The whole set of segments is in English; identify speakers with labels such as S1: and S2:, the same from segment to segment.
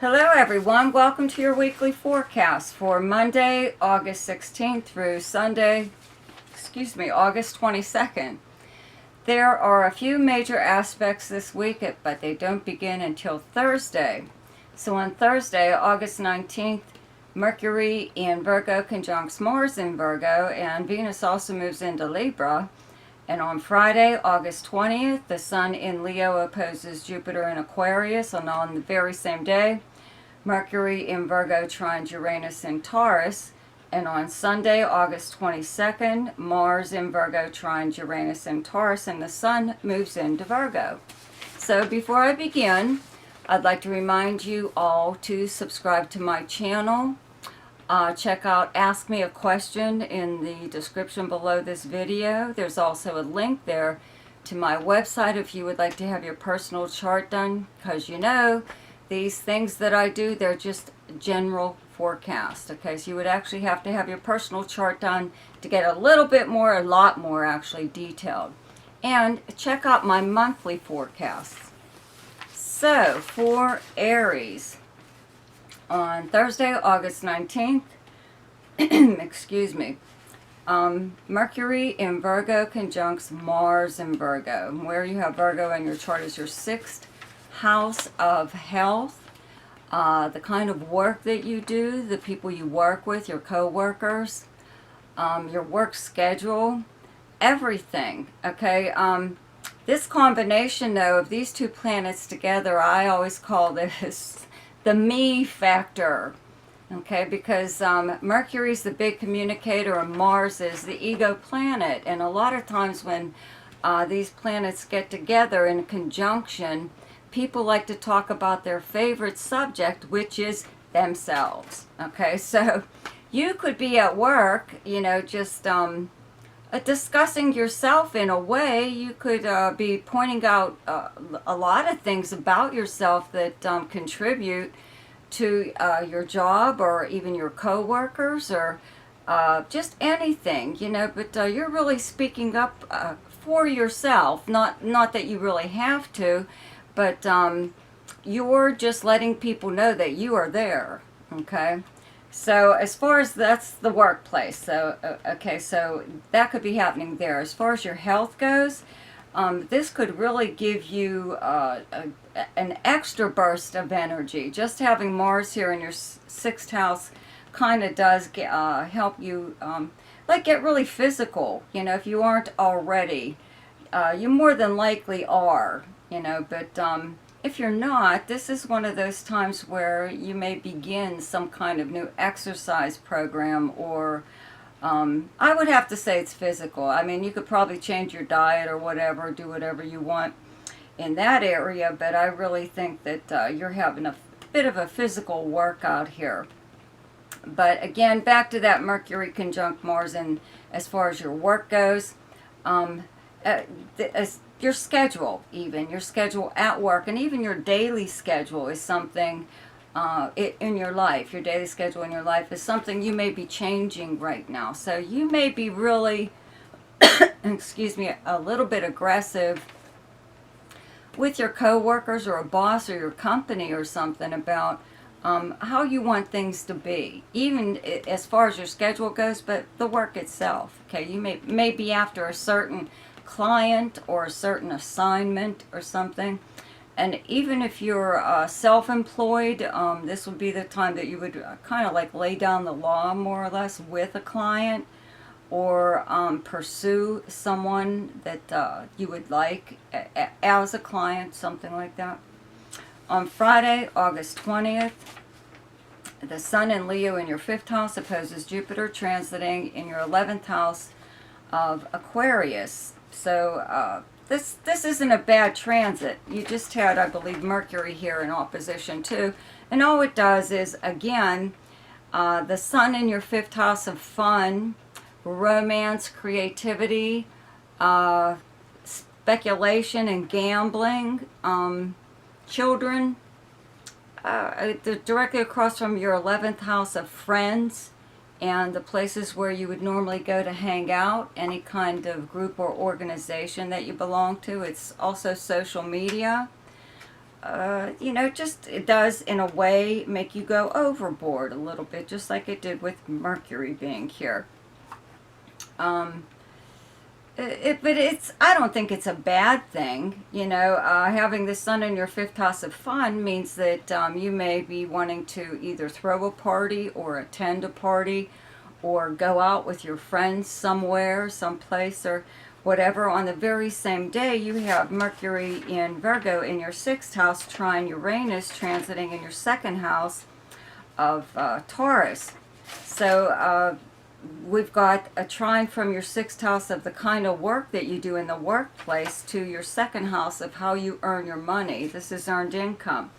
S1: Hello everyone, welcome to your weekly forecast for Monday, August 16th through Sunday, August 22nd. There are a few major aspects this week, but they don't begin until Thursday. So on Thursday, August 19th, Mercury in Virgo conjuncts Mars in Virgo, and Venus also moves into Libra. And on Friday, August 20th, the Sun in Leo opposes Jupiter in Aquarius, and on the very same day, Mercury in Virgo trines Uranus in Taurus, and on Sunday, August 22nd, Mars in Virgo trines Uranus in Taurus, and the Sun moves into Virgo. So before I begin, I'd like to remind you all to subscribe to my channel. Check out Ask Me a Question in the description below this video. There's also a link there to my website if you would like to have your personal chart done, because you know, these things that I do, they're just general forecast. Okay, so you would actually have to have your personal chart done to get a little bit more, a lot more actually detailed. And check out my monthly forecasts. So for Aries, on Thursday, August 19th, Mercury in Virgo conjuncts Mars in Virgo. Where you have Virgo in your chart is your sixth house of health, the kind of work that you do, the people you work with, your co-workers, your work schedule, everything. Okay, this combination though of these two planets together, I always call this the me factor. Okay, because Mercury's the big communicator and Mars is the ego planet, and a lot of times when these planets get together in conjunction, people like to talk about their favorite subject, which is themselves. Okay, so you could be at work, you know, just discussing yourself in a way. You could be pointing out a lot of things about yourself that contribute to your job or even your co-workers or just anything, you know, but you're really speaking up for yourself, not that you really have to, but you're just letting people know that you are there. Okay, so as far as that's the workplace, so okay, so that could be happening there. As far as your health goes, this could really give you an extra burst of energy. Just having Mars here in your sixth house kind of does help you like get really physical, you know, if you aren't already. You more than likely are, you know, but if you're not, this is one of those times where you may begin some kind of new exercise program, or I would have to say it's physical. I mean, you could probably change your diet or whatever, do whatever you want in that area, but I really think that you're having a bit of a physical workout here. But again, back to that Mercury conjunct Mars, and as far as your work goes, your schedule, even your schedule at work, and even your daily schedule is something in your life. Your daily schedule in your life is something you may be changing right now. So you may be really, excuse me, a little bit aggressive with your co-workers or a boss or your company or something about how you want things to be, even as far as your schedule goes, but the work itself. Okay, you may be after a certain client or a certain assignment or something, and even if you're self-employed, this would be the time that you would kind of like lay down the law more or less with a client, or pursue someone that you would like as a client, something like that. On Friday, August 20th, the Sun in Leo in your 5th house opposes Jupiter transiting in your 11th house of Aquarius. So this isn't a bad transit. You just had, I believe, Mercury here in opposition too. And all it does is, again, the Sun in your 5th house of fun, romance, creativity, speculation and gambling, children, directly across from your 11th house of friends and the places where you would normally go to hang out, any kind of group or organization that you belong to. It's also social media. you know, just it does in a way make you go overboard a little bit, just like it did with Mercury being here. But I don't think it's a bad thing, you know. Having the sun in your fifth house of fun means that you may be wanting to either throw a party or attend a party or go out with your friends somewhere, someplace or whatever. On the very same day, you have Mercury in Virgo in your sixth house trine Uranus transiting in your second house of Taurus. So we've got a trine from your sixth house of the kind of work that you do in the workplace to your second house of how you earn your money. This is earned income.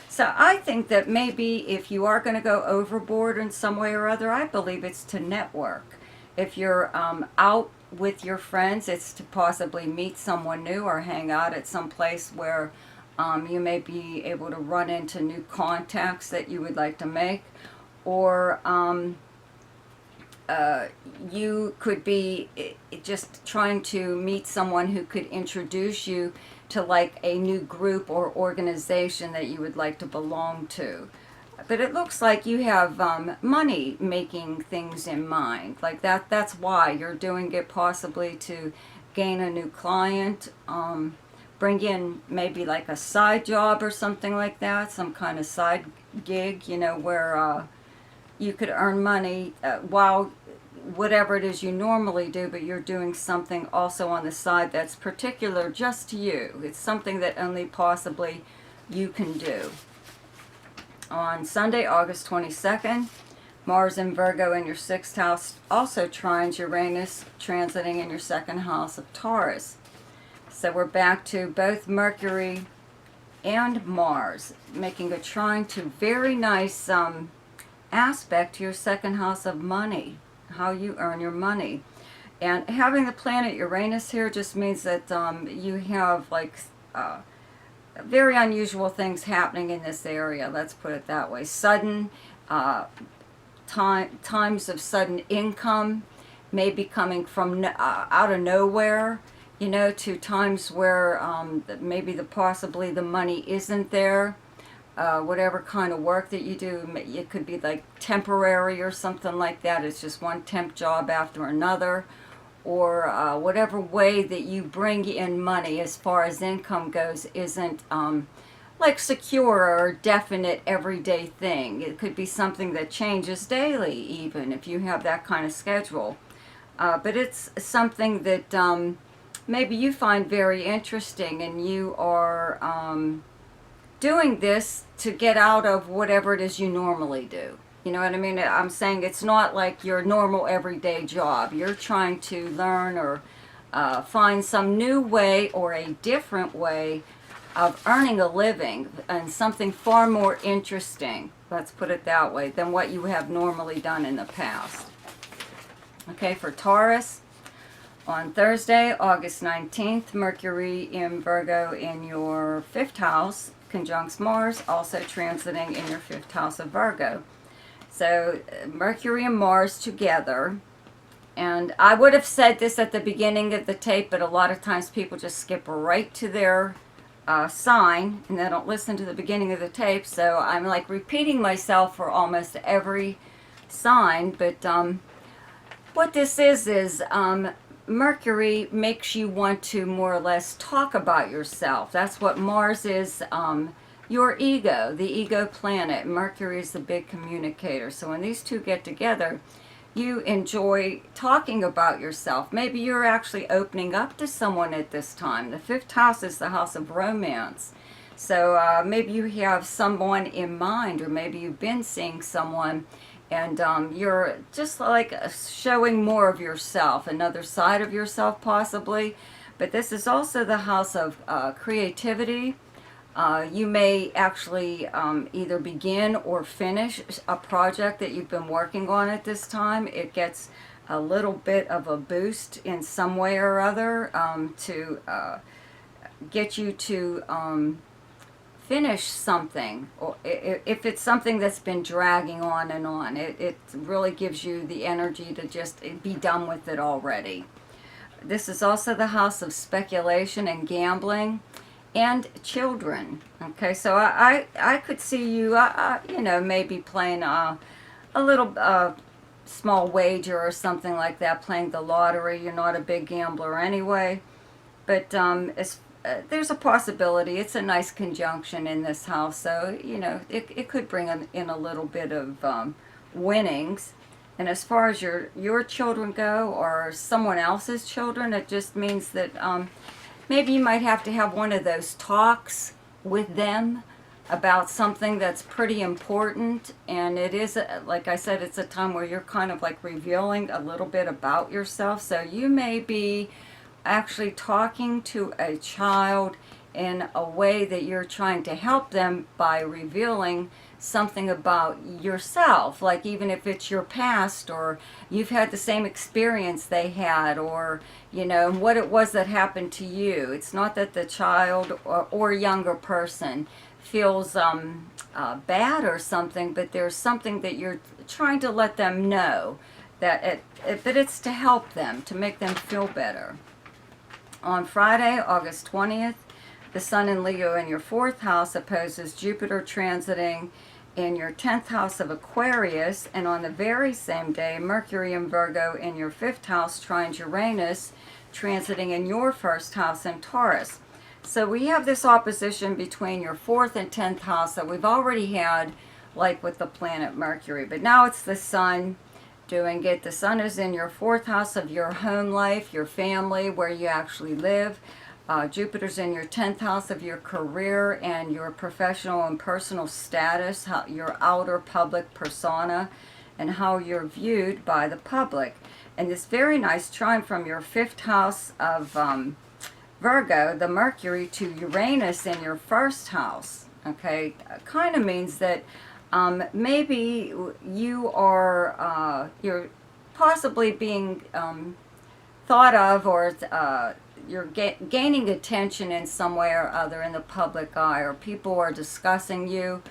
S1: So I think that maybe if you are going to go overboard in some way or other, I believe it's to network. If you're out with your friends, it's to possibly meet someone new or hang out at some place where you may be able to run into new contacts that you would like to make. Or you could be just trying to meet someone who could introduce you to like a new group or organization that you would like to belong to. But it looks like you have money making things in mind. Like that's why you're doing it, possibly to gain a new client, bring in maybe like a side job or something like that, some kind of side gig, you know, where you could earn money while whatever it is you normally do, but you're doing something also on the side that's particular just to you. It's something that only possibly you can do. On Sunday, August 22nd, Mars in Virgo in your sixth house also trines Uranus transiting in your second house of Taurus. So we're back to both Mercury and Mars making a trine to very nice aspect to your second house of money, how you earn your money. And having the planet Uranus here just means that you have like very unusual things happening in this area, let's put it that way. Sudden times of sudden income may be coming from out of nowhere, you know, to times where maybe possibly the money isn't there. Whatever kind of work that you do, it could be like temporary or something like that. It's just one temp job after another. Or whatever way that you bring in money as far as income goes isn't like secure or definite everyday thing. It could be something that changes daily, even if you have that kind of schedule. But it's something that maybe you find very interesting, and you are doing this to get out of whatever it is you normally do. You know what I mean? I'm saying it's not like your normal everyday job. You're trying to learn or find some new way or a different way of earning a living, and something far more interesting, let's put it that way, than what you have normally done in the past. Okay, for Taurus, on Thursday, August 19th, Mercury in Virgo in your fifth house conjuncts Mars, also transiting in your fifth house of Virgo. So Mercury and Mars together, and I would have said this at the beginning of the tape, but a lot of times people just skip right to their sign and they don't listen to the beginning of the tape, so I'm like repeating myself for almost every sign. But what this is Mercury makes you want to more or less talk about yourself. That's what Mars is. Your ego, the ego planet. Mercury is the big communicator. So when these two get together, you enjoy talking about yourself. Maybe you're actually opening up to someone at this time. The fifth house is the house of romance. So maybe you have someone in mind, or maybe you've been seeing someone, and you're just like showing more of yourself, another side of yourself possibly. But this is also the house of creativity. You may actually either begin or finish a project that you've been working on at this time. It gets a little bit of a boost in some way or other to get you to finish something. Or if it's something that's been dragging on and on, it really gives you the energy to just be done with it already. This is also the house of speculation and gambling. and children. Okay, so I could see you, you know, maybe playing a little small wager or something like that, playing the lottery. You're not a big gambler anyway, but there's a possibility. It's a nice conjunction in this house, so you know it could bring in a little bit of winnings. And as far as your children go, or someone else's children, it just means that maybe you might have to have one of those talks with them about something that's pretty important. And it is, like I said, it's a time where you're kind of like revealing a little bit about yourself. So you may be actually talking to a child in a way that you're trying to help them by revealing something about yourself, like even if it's your past, or you've had the same experience they had, or you know what it was that happened to you. It's not that the child or younger person feels bad or something, but there's something that you're trying to let them know, that but it's to help them, to make them feel better. On Friday, August 20th, the Sun in Leo in your 4th house opposes Jupiter transiting in your 10th house of Aquarius, and on the very same day, Mercury in Virgo in your 5th house trines Uranus, transiting in your 1st house in Taurus. So we have this opposition between your 4th and 10th house that we've already had, like with the planet Mercury, but now it's the Sun doing it. The Sun is in your 4th house of your home life, your family, where you actually live. Jupiter's in your 10th house of your career and your professional and personal status, your outer public persona, and how you're viewed by the public. And this very nice trine from your 5th house of Virgo, the Mercury, to Uranus in your 1st house, okay, kind of means that maybe you are, you're possibly being thought of, or you're gaining attention in some way or other in the public eye, or people are discussing you.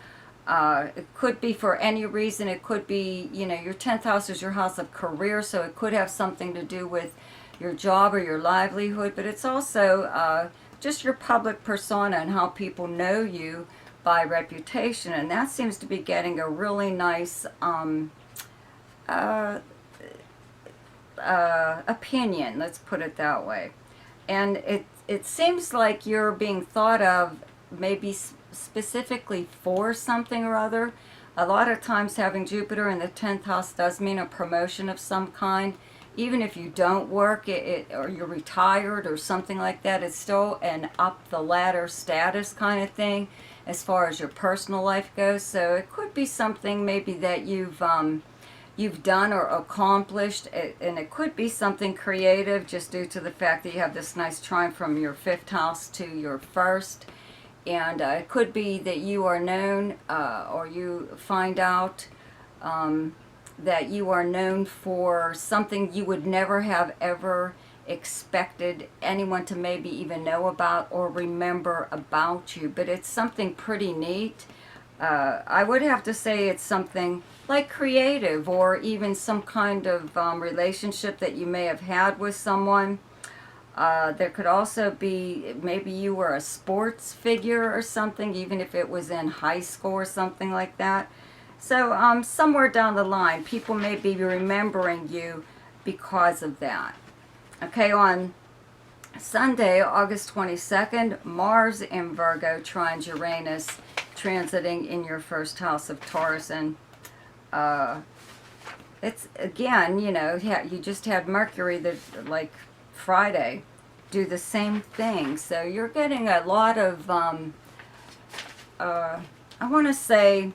S1: It could be for any reason. It could be, you know, your 10th house is your house of career, so it could have something to do with your job or your livelihood, but it's also just your public persona and how people know you by reputation, and that seems to be getting a really nice opinion, let's put it that way. And it seems like you're being thought of maybe specifically for something or other. A lot of times having Jupiter in the 10th house does mean a promotion of some kind. Even if you don't work or you're retired or something like that, it's still an up the ladder status kind of thing as far as your personal life goes. So it could be something maybe that you've done or accomplished, and it could be something creative just due to the fact that you have this nice trine from your 5th house to your 1st. And it could be that you are known, or you find out that you are known for something you would never have ever expected anyone to maybe even know about or remember about you. But it's something pretty neat. I would have to say it's something like creative, or even some kind of relationship that you may have had with someone. There could also be maybe you were a sports figure or something, even if it was in high school or something like that. So somewhere down the line, people may be remembering you because of that. Okay, on Sunday, August 22nd, Mars in Virgo trines Uranus, transiting in your 1st house of Taurus. And it's, again, you know, you just had Mercury, like Friday, do the same thing. So you're getting a lot of, I want to say,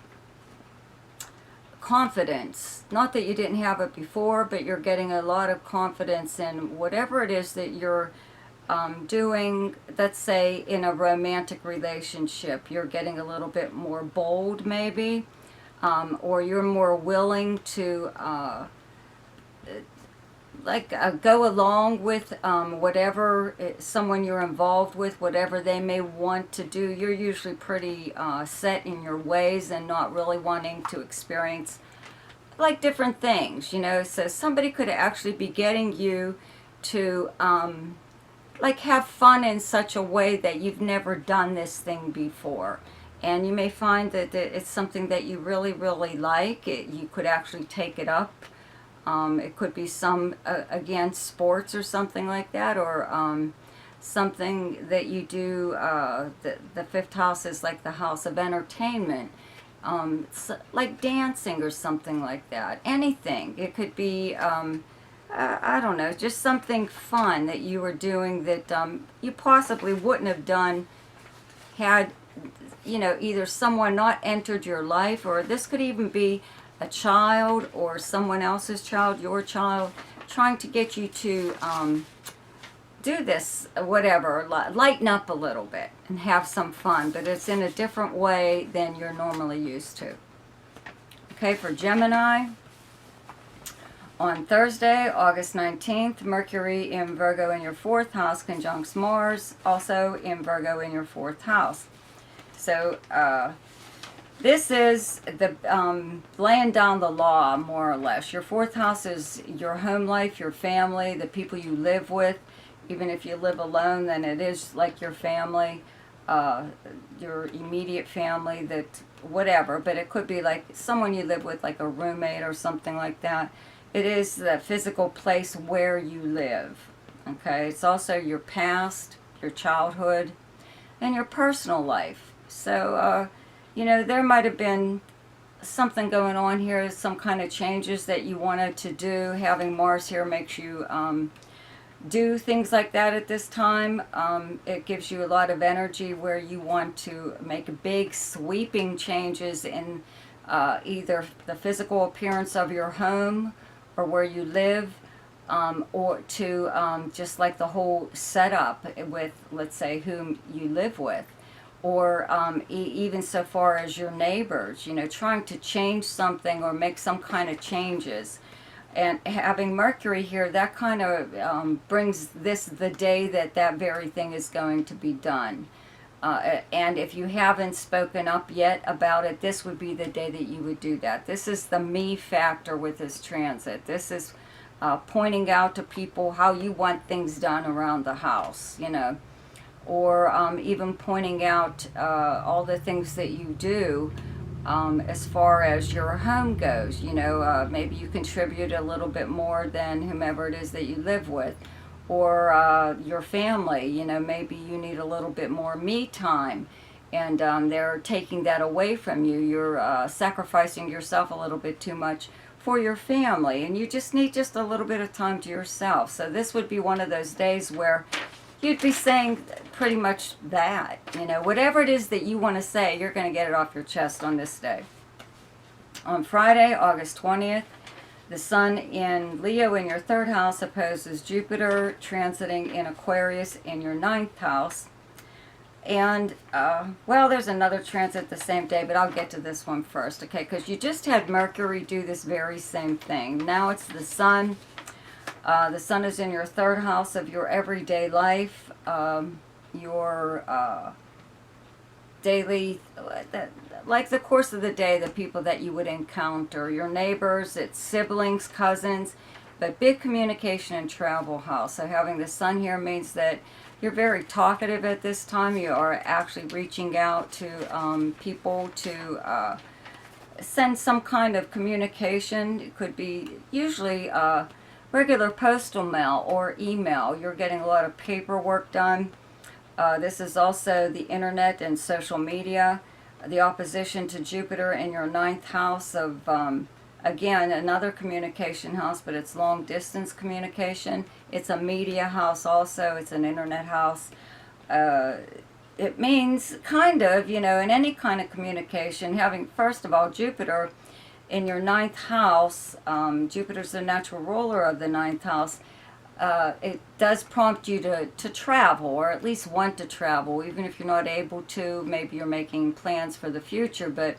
S1: confidence. Not that you didn't have it before, but you're getting a lot of confidence in whatever it is that you're doing. Let's say in a romantic relationship, you're getting a little bit more bold maybe, or you're more willing to go along with whatever someone you're involved with, whatever they may want to do. You're usually pretty set in your ways and not really wanting to experience like different things, you know. So somebody could actually be getting you to like have fun in such a way that you've never done this thing before. And you may find that it's something that you really, really like. You could actually take it up. It could be some, again, sports or something like that, or something that you do. The fifth house is like the house of entertainment, like dancing or something like that. Anything. It could be, I don't know, just something fun that you were doing that you possibly wouldn't have done had, you know, either someone not entered your life, or this could even be a child or someone else's child, your child, trying to get you to do this, whatever, lighten up a little bit and have some fun, but it's in a different way than you're normally used to. Okay, for Gemini, on Thursday, August 19th, Mercury in Virgo in your 4th house conjuncts Mars, also in Virgo in your 4th house. So, this is the laying down the law, more or less. Your 4th house is your home life, your family, the people you live with. Even if you live alone, then it is like your family, your immediate family, that whatever. But it could be like someone you live with, like a roommate or something like that. It is the physical place where you live. Okay, it's also your past, your childhood, and your personal life. So, you know, there might have been something going on here, some kind of changes that you wanted to do. Having Mars here makes you do things like that at this time. It gives you a lot of energy where you want to make big sweeping changes in either the physical appearance of your home or where you live, or to just like the whole setup with, let's say, whom you live with. Or even so far as your neighbors, you know, trying to change something or make some kind of changes. And having Mercury here, that kind of brings this the day that that very thing is going to be done. And if you haven't spoken up yet about it, this would be the day that you would do that. This is the me factor with this transit. This is pointing out to people how you want things done around the house, you know. Or even pointing out all the things that you do as far as your home goes. You know, maybe you contribute a little bit more than whomever it is that you live with. Or your family, you know, maybe you need a little bit more me time. And they're taking that away from you. You're sacrificing yourself a little bit too much for your family. And you just need just a little bit of time to yourself. So this would be one of those days where you'd be saying pretty much that, you know, whatever it is that you want to say, you're going to get it off your chest on this day. On Friday, August 20th, the Sun in Leo in your 3rd house opposes Jupiter, transiting in Aquarius in your 9th house. And, well, there's another transit the same day, but I'll get to this one first, okay? Because you just had Mercury do this very same thing. Now it's the Sun. The Sun is in your 3rd house of your everyday life, your daily, like the course of the day, the people that you would encounter, your neighbors, it's siblings, cousins, but big communication and travel house. So having the Sun here means that you're very talkative at this time. You are actually reaching out to people to send some kind of communication. It could be usually regular postal mail or email. You're getting a lot of paperwork done. This is also the internet and social media. The opposition to Jupiter in your 9th house of, again, another communication house, but it's long distance communication. It's a media house also. It's an internet house. It means kind of, you know, in any kind of communication, having, first of all, Jupiter in your 9th house. Jupiter's the natural ruler of the 9th house. It does prompt you to travel, or at least want to travel, even if you're not able to. Maybe you're making plans for the future, but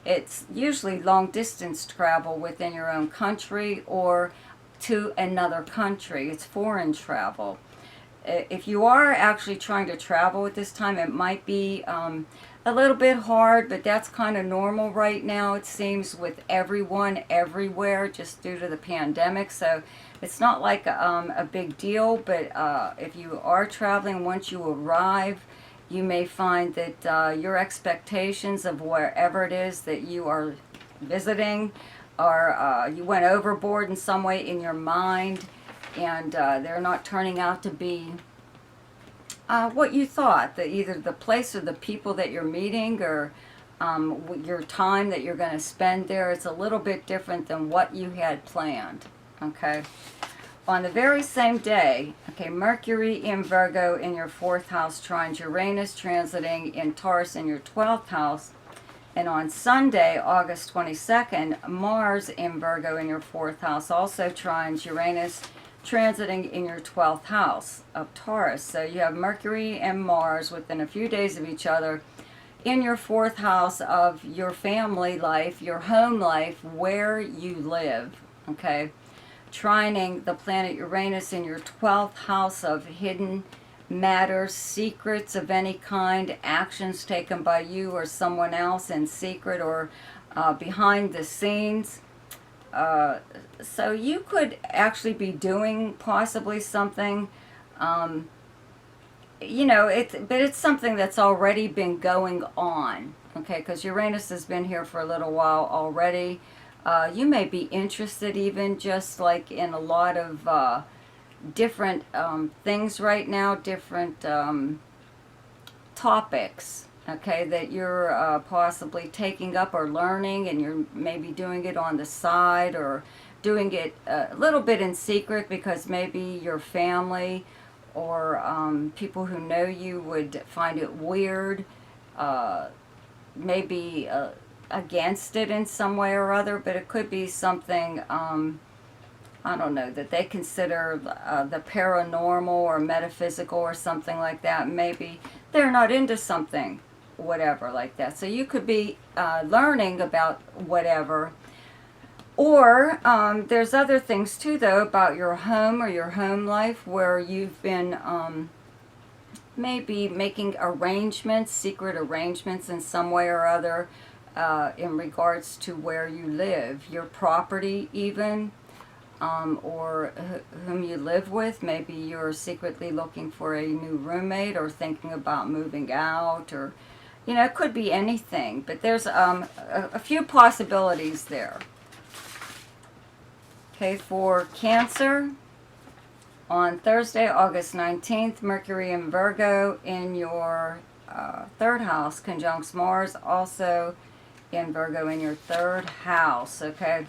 S1: it's usually long distance travel within your own country or to another country. It's foreign travel. if you are actually trying to travel at this time, it might be a little bit hard, but that's kind of normal right now, it seems, with everyone everywhere, just due to the pandemic. So it's not like a big deal, but if you are traveling, once you arrive, you may find that your expectations of wherever it is that you are visiting, or you went overboard in some way in your mind, and they're not turning out to be what you thought, that either the place or the people that you're meeting, or your time that you're going to spend there, it's a little bit different than what you had planned. Okay, on the very same day, okay, Mercury in Virgo in your 4th house trines Uranus, transiting in Taurus in your 12th house. And on Sunday, August 22nd, Mars in Virgo in your 4th house also trines Uranus, transiting in your 12th house of Taurus. So you have Mercury and Mars within a few days of each other in your 4th house of your family life, your home life, where you live, okay? Trining the planet Uranus in your 12th house of hidden matters, secrets of any kind, actions taken by you or someone else in secret or behind the scenes. So you could actually be doing possibly something, you know, but it's something that's already been going on, okay, because Uranus has been here for a little while already. You may be interested even just like in a lot of different things right now, different topics, okay, that you're possibly taking up or learning, and you're maybe doing it on the side or doing it a little bit in secret because maybe your family or people who know you would find it weird, maybe against it in some way or other, but it could be something, I don't know, that they consider the paranormal or metaphysical or something like that. Maybe they're not into something, whatever, like that. So you could be learning about whatever. Or there's other things too, though, about your home or your home life where you've been maybe making arrangements, secret arrangements in some way or other in regards to where you live, your property even. Or whom you live with. Maybe you're secretly looking for a new roommate or thinking about moving out, or, you know, it could be anything, but there's a few possibilities there. Okay, for Cancer, on Thursday, August 19th, Mercury in Virgo in your 3rd house conjuncts Mars, also in Virgo in your 3rd house, okay?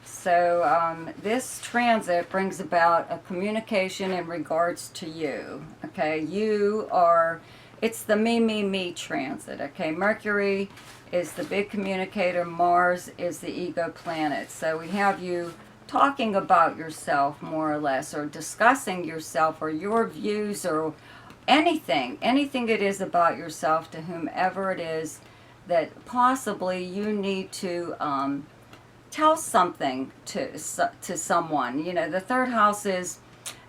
S1: So this transit brings about a communication in regards to you, okay? You are, it's the me, me, me transit, okay? Mercury is the big communicator. Mars is the ego planet. So we have you talking about yourself more or less, or discussing yourself or your views or anything it is about yourself to whomever it is that possibly you need to tell something to someone. You know, the 3rd house is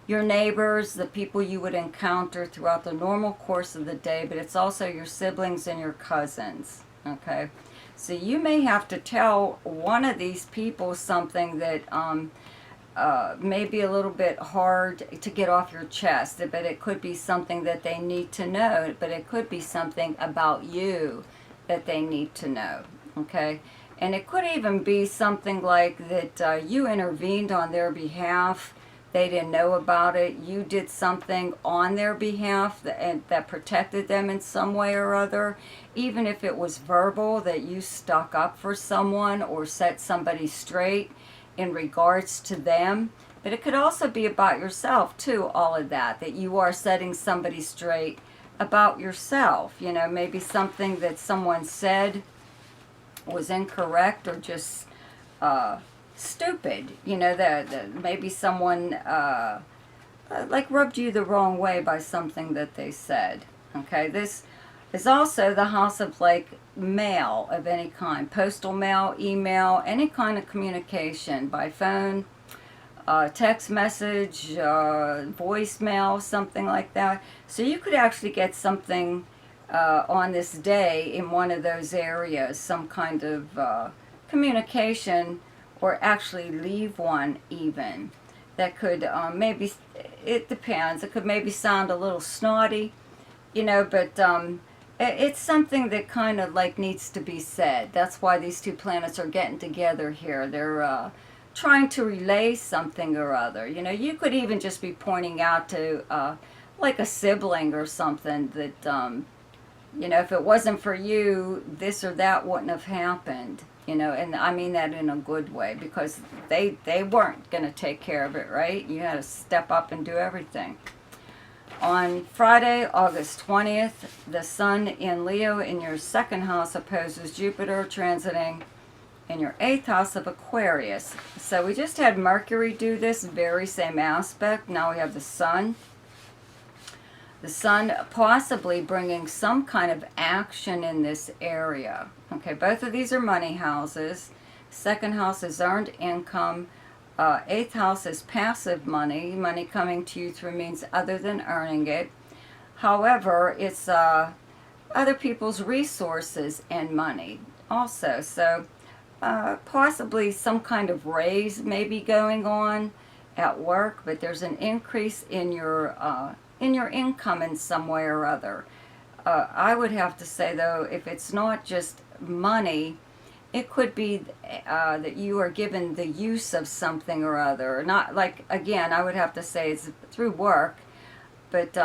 S1: your neighbors, the people you would encounter throughout the normal course of the day, but it's also your siblings and your cousins, okay? So you may have to tell one of these people something that may be a little bit hard to get off your chest, but it could be something that they need to know, but it could be something about you that they need to know, okay? And it could even be something like that you intervened on their behalf. They didn't know about it. You did something on their behalf that protected them in some way or other. Even if it was verbal, that you stuck up for someone or set somebody straight in regards to them. But it could also be about yourself too, all of that. That you are setting somebody straight about yourself. You know, maybe something that someone said was incorrect or just stupid, you know, that maybe someone like rubbed you the wrong way by something that they said, okay? This is also the house of like mail of any kind, postal mail, email, any kind of communication by phone, text message, voicemail, something like that. So you could actually get something on this day in one of those areas, some kind of communication, or actually leave one even. That could maybe, it depends, it could maybe sound a little snotty, you know, but it's something that kind of like needs to be said. That's why these two planets are getting together here. They're trying to relay something or other. You know, you could even just be pointing out to like a sibling or something that, you know, if it wasn't for you, this or that wouldn't have happened. You know, and I mean that in a good way, because they weren't going to take care of it, right? You had to step up and do everything. On Friday, August 20th, the Sun in Leo in your second house opposes Jupiter transiting in your 8th house of Aquarius. So we just had Mercury do this very same aspect. Now we have the Sun. The Sun possibly bringing some kind of action in this area. Okay, both of these are money houses. Second house is earned income. 8th house is passive money, money coming to you through means other than earning it. However, it's other people's resources and money also. So possibly some kind of raise may be going on at work, but there's an increase in your income in some way or other. I would have to say, though, if it's not just money, it could be that you are given the use of something or other. Not like, again, I would have to say it's through work, but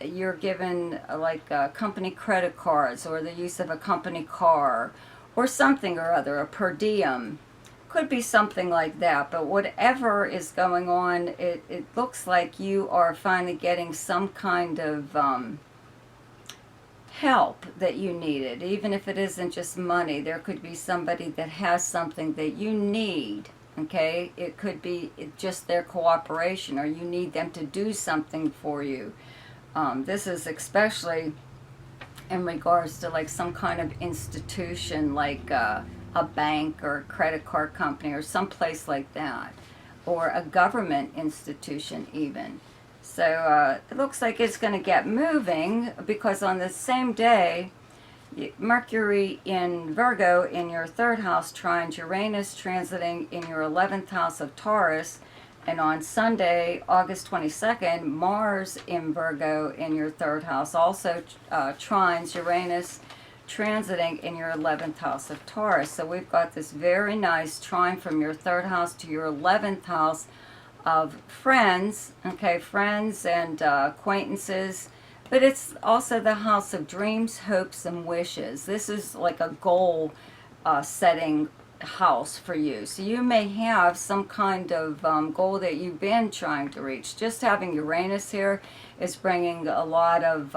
S1: you're given like company credit cards or the use of a company car or something or other, a per diem. Could be something like that, but whatever is going on, it looks like you are finally getting some kind of help that you needed. Even if it isn't just money, there could be somebody that has something that you need, okay? It could be just their cooperation, or you need them to do something for you. This is especially in regards to like some kind of institution, like a bank or a credit card company or some place like that, or a government institution even. So it looks like it's going to get moving, because on the same day, Mercury in Virgo in your 3rd house trines Uranus transiting in your 11th house of Taurus. And on Sunday, August 22nd, Mars in Virgo in your 3rd house also trines Uranus transiting in your 11th house of Taurus. So we've got this very nice trine from your 3rd house to your 11th house of friends, okay, friends and acquaintances, but it's also the house of dreams, hopes, and wishes. This is like a goal setting house for you. So you may have some kind of goal that you've been trying to reach. Just having Uranus here is bringing a lot of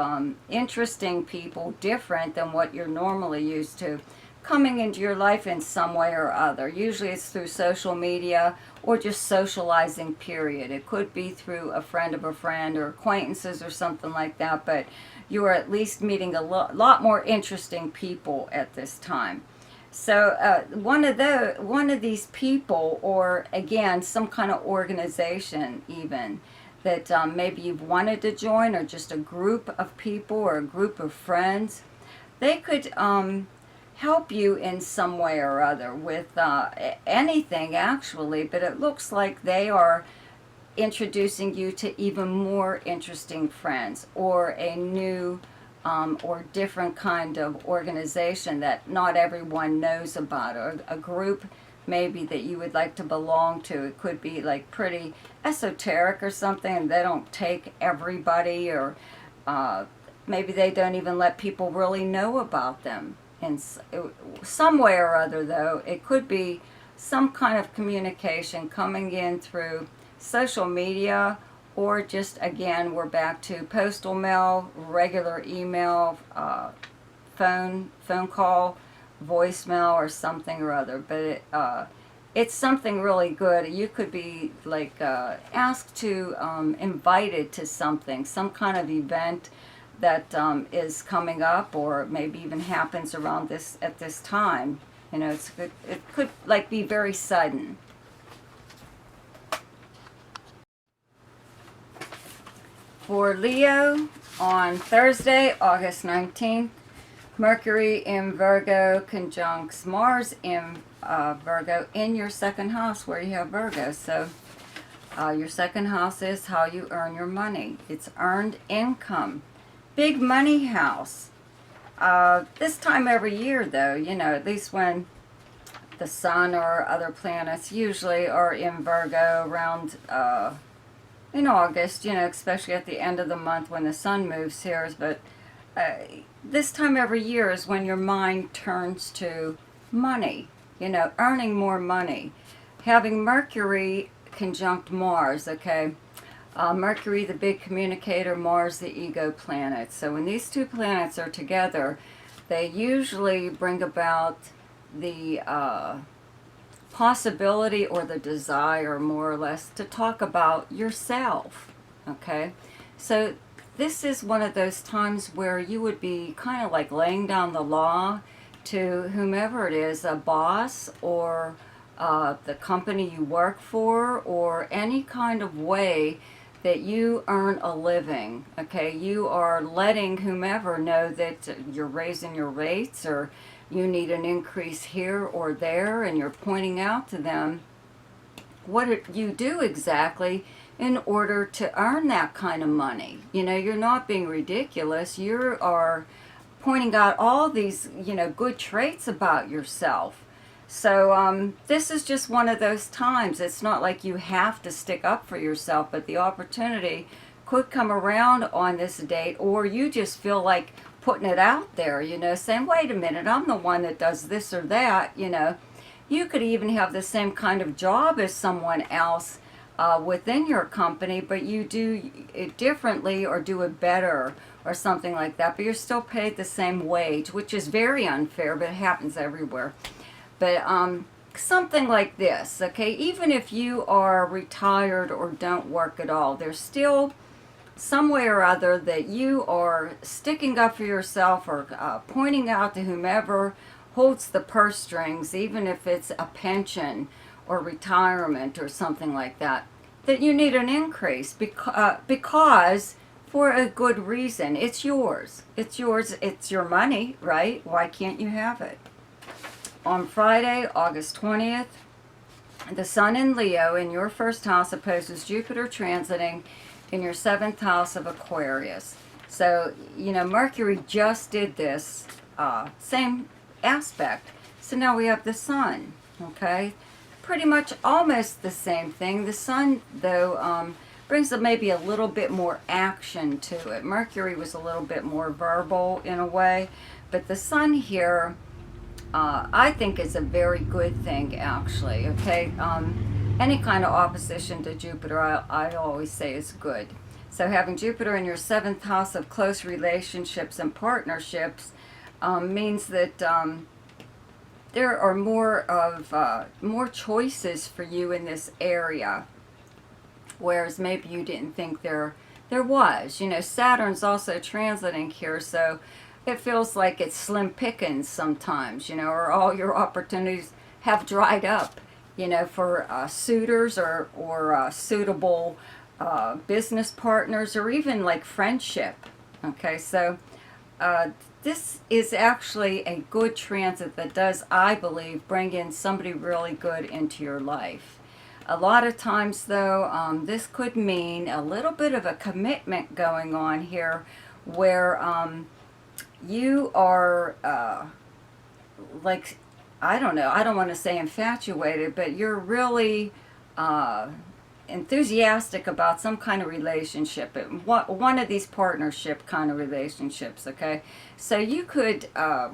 S1: interesting people, different than what you're normally used to, coming into your life in some way or other. Usually it's through social media or just socializing, period. It could be through a friend of a friend or acquaintances or something like that, but you are at least meeting a lot more interesting people at this time. So one of these people, or again, some kind of organization even, that maybe you've wanted to join, or just a group of people or a group of friends, they could help you in some way or other with anything actually, but it looks like they are introducing you to even more interesting friends, or a new or different kind of organization that not everyone knows about, or a group maybe that you would like to belong to. It could be like pretty esoteric or something, and they don't take everybody, or maybe they don't even let people really know about them. In some way or other, though, it could be some kind of communication coming in through social media, or just, again, we're back to postal mail, regular email, phone call, voicemail, or something or other. But it's something really good. You could be like asked to, invited to something, some kind of event that is coming up, or maybe even happens around this at this time. You know, it could like be very sudden. For Leo, on Thursday, August 19th, Mercury in Virgo conjuncts Mars in Virgo in your second house where you have Virgo. So your second house is how you earn your money. It's earned income. Big money house. This time every year, though, you know, at least when the sun or other planets usually are in Virgo around in August, you know, especially at the end of the month when the sun moves here. But this time every year is when your mind turns to money, you know, earning more money. Having Mercury conjunct Mars, okay? Mercury, the big communicator, Mars, the ego planet. So when these two planets are together, they usually bring about the possibility or the desire, more or less, to talk about yourself, okay? So this is one of those times where you would be kind of like laying down the law to whomever it is, a boss or the company you work for, or any kind of way that you earn a living, okay? You are letting whomever know that you're raising your rates or you need an increase here or there, and you're pointing out to them what you do exactly in order to earn that kind of money. You know, you're not being ridiculous. You are pointing out all these, you know, good traits about yourself. So this is just one of those times. It's not like you have to stick up for yourself, but the opportunity could come around on this date, or you just feel like putting it out there, you know, saying, wait a minute, I'm the one that does this or that, you know. You could even have the same kind of job as someone else within your company, but you do it differently or do it better or something like that, but you're still paid the same wage, which is very unfair, but it happens everywhere. But something like this, okay, even if you are retired or don't work at all, there's still some way or other that you are sticking up for yourself or pointing out to whomever holds the purse strings, even if it's a pension or retirement or something like that, that you need an increase because for a good reason. It's yours. It's yours. It's your money, right? Why can't you have it? On Friday, August 20th, the sun in Leo in your first house opposes Jupiter transiting in your seventh house of Aquarius. So, you know, Mercury just did this same aspect. So now we have the sun, okay? Pretty much almost the same thing. The sun, though, brings maybe a little bit more action to it. Mercury was a little bit more verbal in a way, but the sun here, I think is a very good thing, actually, okay? Any kind of opposition to Jupiter, I always say is good. So having Jupiter in your seventh house of close relationships and partnerships means that there are more choices for you in this area, whereas maybe you didn't think there was. You know, Saturn's also transiting here, so it feels like it's slim pickings sometimes, you know, or all your opportunities have dried up, you know, for suitors or suitable business partners, or even like friendship. Okay, so this is actually a good transit that does, I believe, bring in somebody really good into your life. A lot of times, though, this could mean a little bit of a commitment going on here, where you are like, I don't know, I don't want to say infatuated, but you're really enthusiastic about some kind of relationship, one of these partnership kind of relationships, okay? So you could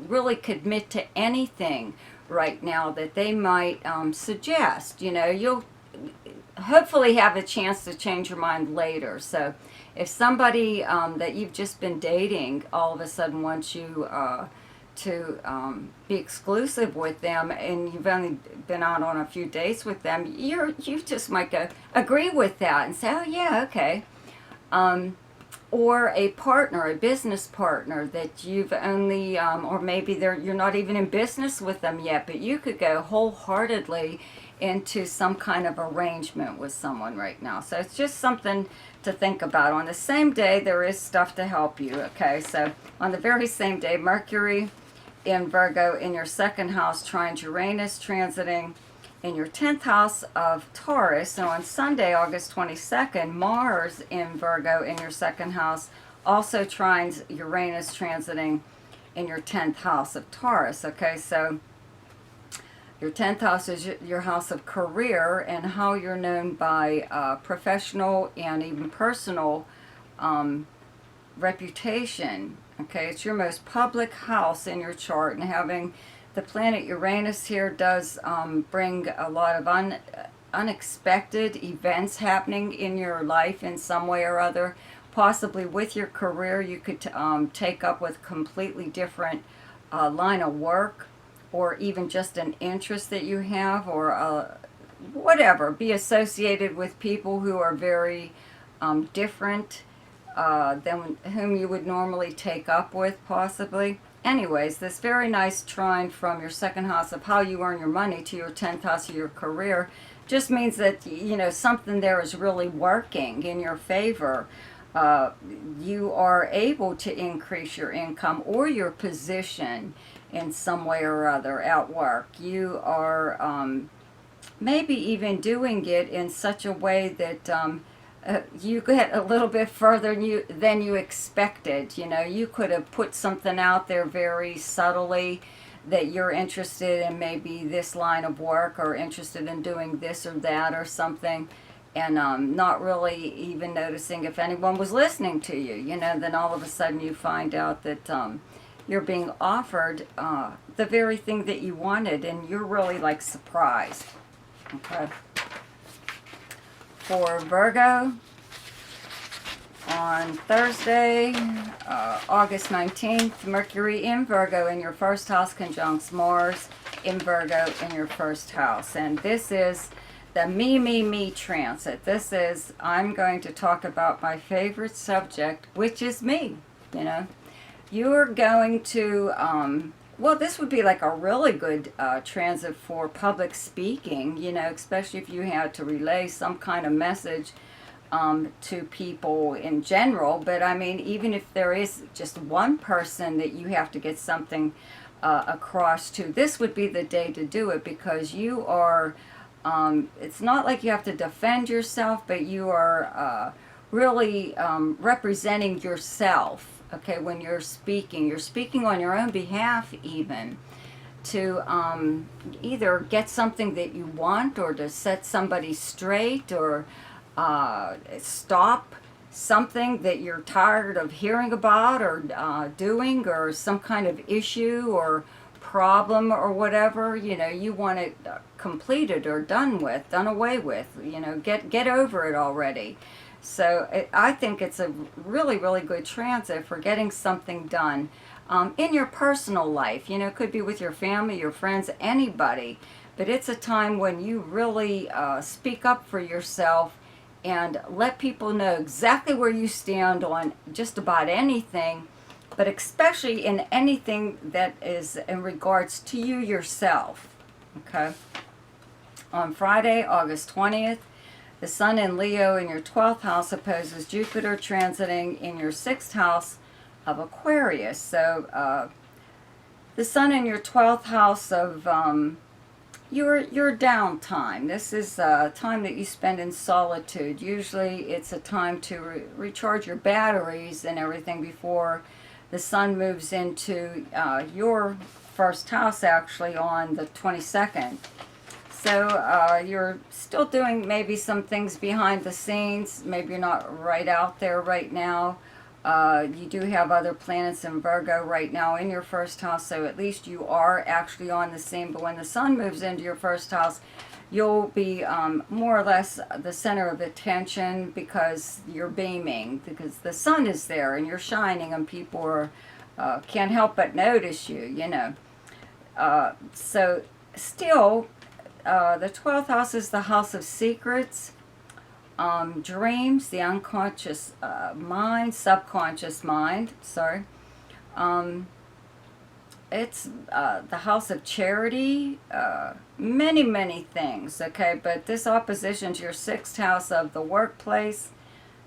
S1: really commit to anything right now that they might suggest. You know, you'll hopefully have a chance to change your mind later. So if somebody that you've just been dating all of a sudden wants you to be exclusive with them, and you've only been out on a few dates with them, you just might agree with that and say, oh yeah, okay. or a partner, a business partner that you've only, or maybe you're not even in business with them yet, but you could go wholeheartedly into some kind of arrangement with someone right now. So it's just something to think about. On the same day, there is stuff to help you, okay? So on the very same day, Mercury in Virgo in your second house trines Uranus, transiting in your 10th house of Taurus. And on Sunday, August 22nd, Mars in Virgo in your second house also trines Uranus, transiting in your 10th house of Taurus. Okay, so your 10th house is your house of career and how you're known by professional and even personal reputation. Okay, it's your most public house in your chart, and having the planet Uranus here does bring a lot of unexpected events happening in your life in some way or other. Possibly with your career, you could take up with completely different line of work, or even just an interest that you have, or whatever. Be associated with people who are very different than whom you would normally take up with, possibly. Anyways, this very nice trine from your second house of how you earn your money to your 10th house of your career just means that, you know, something there is really working in your favor. You are able to increase your income or your position in some way or other at work. You are maybe even doing it in such a way that you get a little bit further than you expected. You know, you could have put something out there very subtly that you're interested in maybe this line of work, or interested in doing this or that or something, and not really even noticing if anyone was listening to you. You know, then all of a sudden you find out that you're being offered the very thing that you wanted, and you're really like surprised. Okay. For Virgo, on Thursday, August 19th, Mercury in Virgo in your first house conjuncts Mars in Virgo in your first house. And this is the me transit. This is, I'm going to talk about my favorite subject, which is me, you know. You're going to, well, this would be like a really good transit for public speaking, you know, especially if you had to relay some kind of message to people in general. But I mean, even if there is just one person that you have to get something across to, this would be the day to do it, because you are, it's not like you have to defend yourself, but you are really representing yourself. Okay, when you're speaking on your own behalf, even to either get something that you want, or to set somebody straight, or stop something that you're tired of hearing about, or doing, or some kind of issue or problem or whatever. You know, you want it completed or done away with. You know, get over it already. So I think it's a really, really good transit for getting something done in your personal life. You know, it could be with your family, your friends, anybody. But it's a time when you really speak up for yourself and let people know exactly where you stand on just about anything, but especially in anything that is in regards to you yourself. Okay. On Friday, August 20th, the Sun in Leo in your 12th house opposes Jupiter, transiting in your 6th house of Aquarius. So the Sun in your 12th house of your downtime. This is a time that you spend in solitude. Usually it's a time to recharge your batteries and everything before the Sun moves into your first house, actually, on the 22nd. So you're still doing maybe some things behind the scenes. Maybe you're not right out there right now. You do have other planets in Virgo right now in your first house, so at least you are actually on the scene. But when the Sun moves into your first house, you'll be more or less the center of attention, because you're beaming, because the Sun is there and you're shining, and people are, can't help but notice you, you know. So still, the 12th house is the house of secrets, dreams, the unconscious mind, subconscious mind, sorry. It's the house of charity, many, many things, okay? But this opposition to your sixth house of the workplace,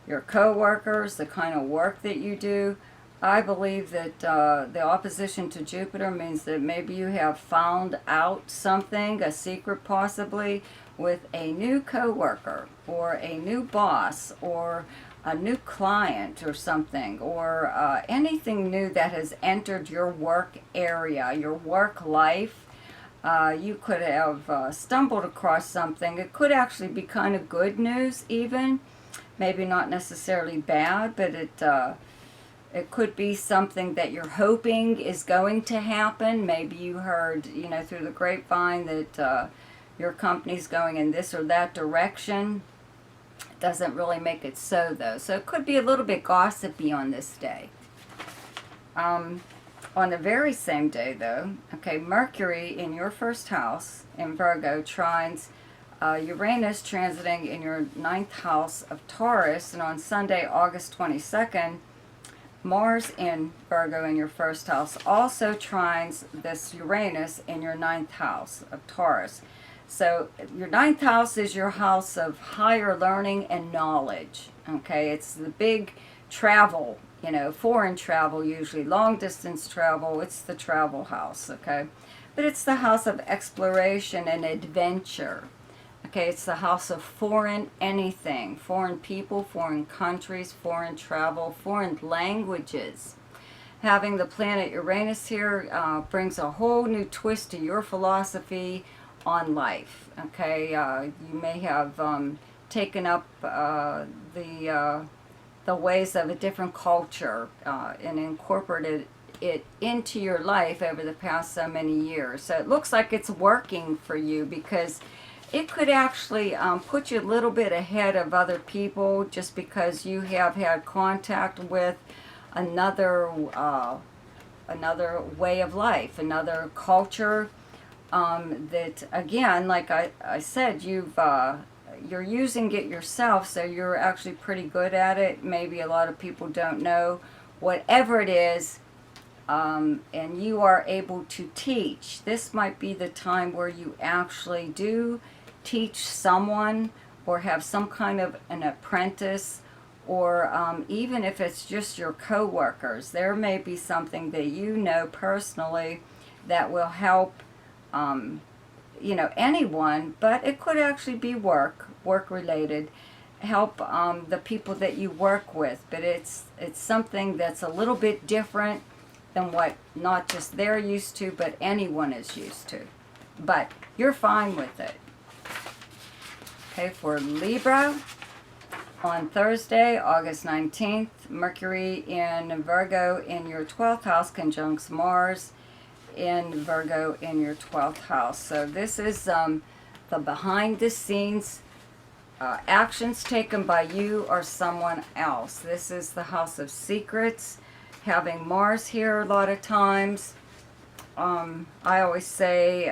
S1: your co-workers, the kind of work that you do, I believe that the opposition to Jupiter means that maybe you have found out something, a secret possibly, with a new co-worker or a new boss or a new client or something, or anything new that has entered your work area, your work life. You could have stumbled across something. It could actually be kind of good news even, maybe not necessarily bad, but it could be something that you're hoping is going to happen. Maybe you heard, you know, through the grapevine that your company's going in this or that direction. It doesn't really make it so, though. So it could be a little bit gossipy on this day. On the very same day, though, okay, Mercury in your first house in Virgo trines Uranus transiting in your ninth house of Taurus, and on Sunday, August 22nd, Mars in Virgo in your first house also trines this Uranus in your ninth house of Taurus. So your ninth house is your house of higher learning and knowledge. Okay, it's the big travel, you know, foreign travel, usually long distance travel. It's the travel house, okay? But it's the house of exploration and adventure. Okay, it's the house of foreign anything, foreign people, foreign countries, foreign travel, foreign languages. Having the planet Uranus here brings a whole new twist to your philosophy on life. Okay, you may have taken up the ways of a different culture and incorporated it into your life over the past so many years. So it looks like it's working for you, because it could actually put you a little bit ahead of other people just because you have had contact with another way of life, another culture that, again, like I said, you're using it yourself, so you're actually pretty good at it. Maybe a lot of people don't know. Whatever it is, and you are able to teach. This might be the time where you actually do teach someone or have some kind of an apprentice, or even if it's just your co-workers, there may be something that you know personally that will help you know, anyone, but it could actually be work related, help the people that you work with. But it's something that's a little bit different than what not just they're used to, but anyone is used to. But you're fine with it. Okay, for Libra, on Thursday, August 19th, Mercury in Virgo in your 12th house conjuncts Mars in Virgo in your 12th house. So this is the behind the scenes actions taken by you or someone else. This is the house of secrets, having Mars here a lot of times. I always say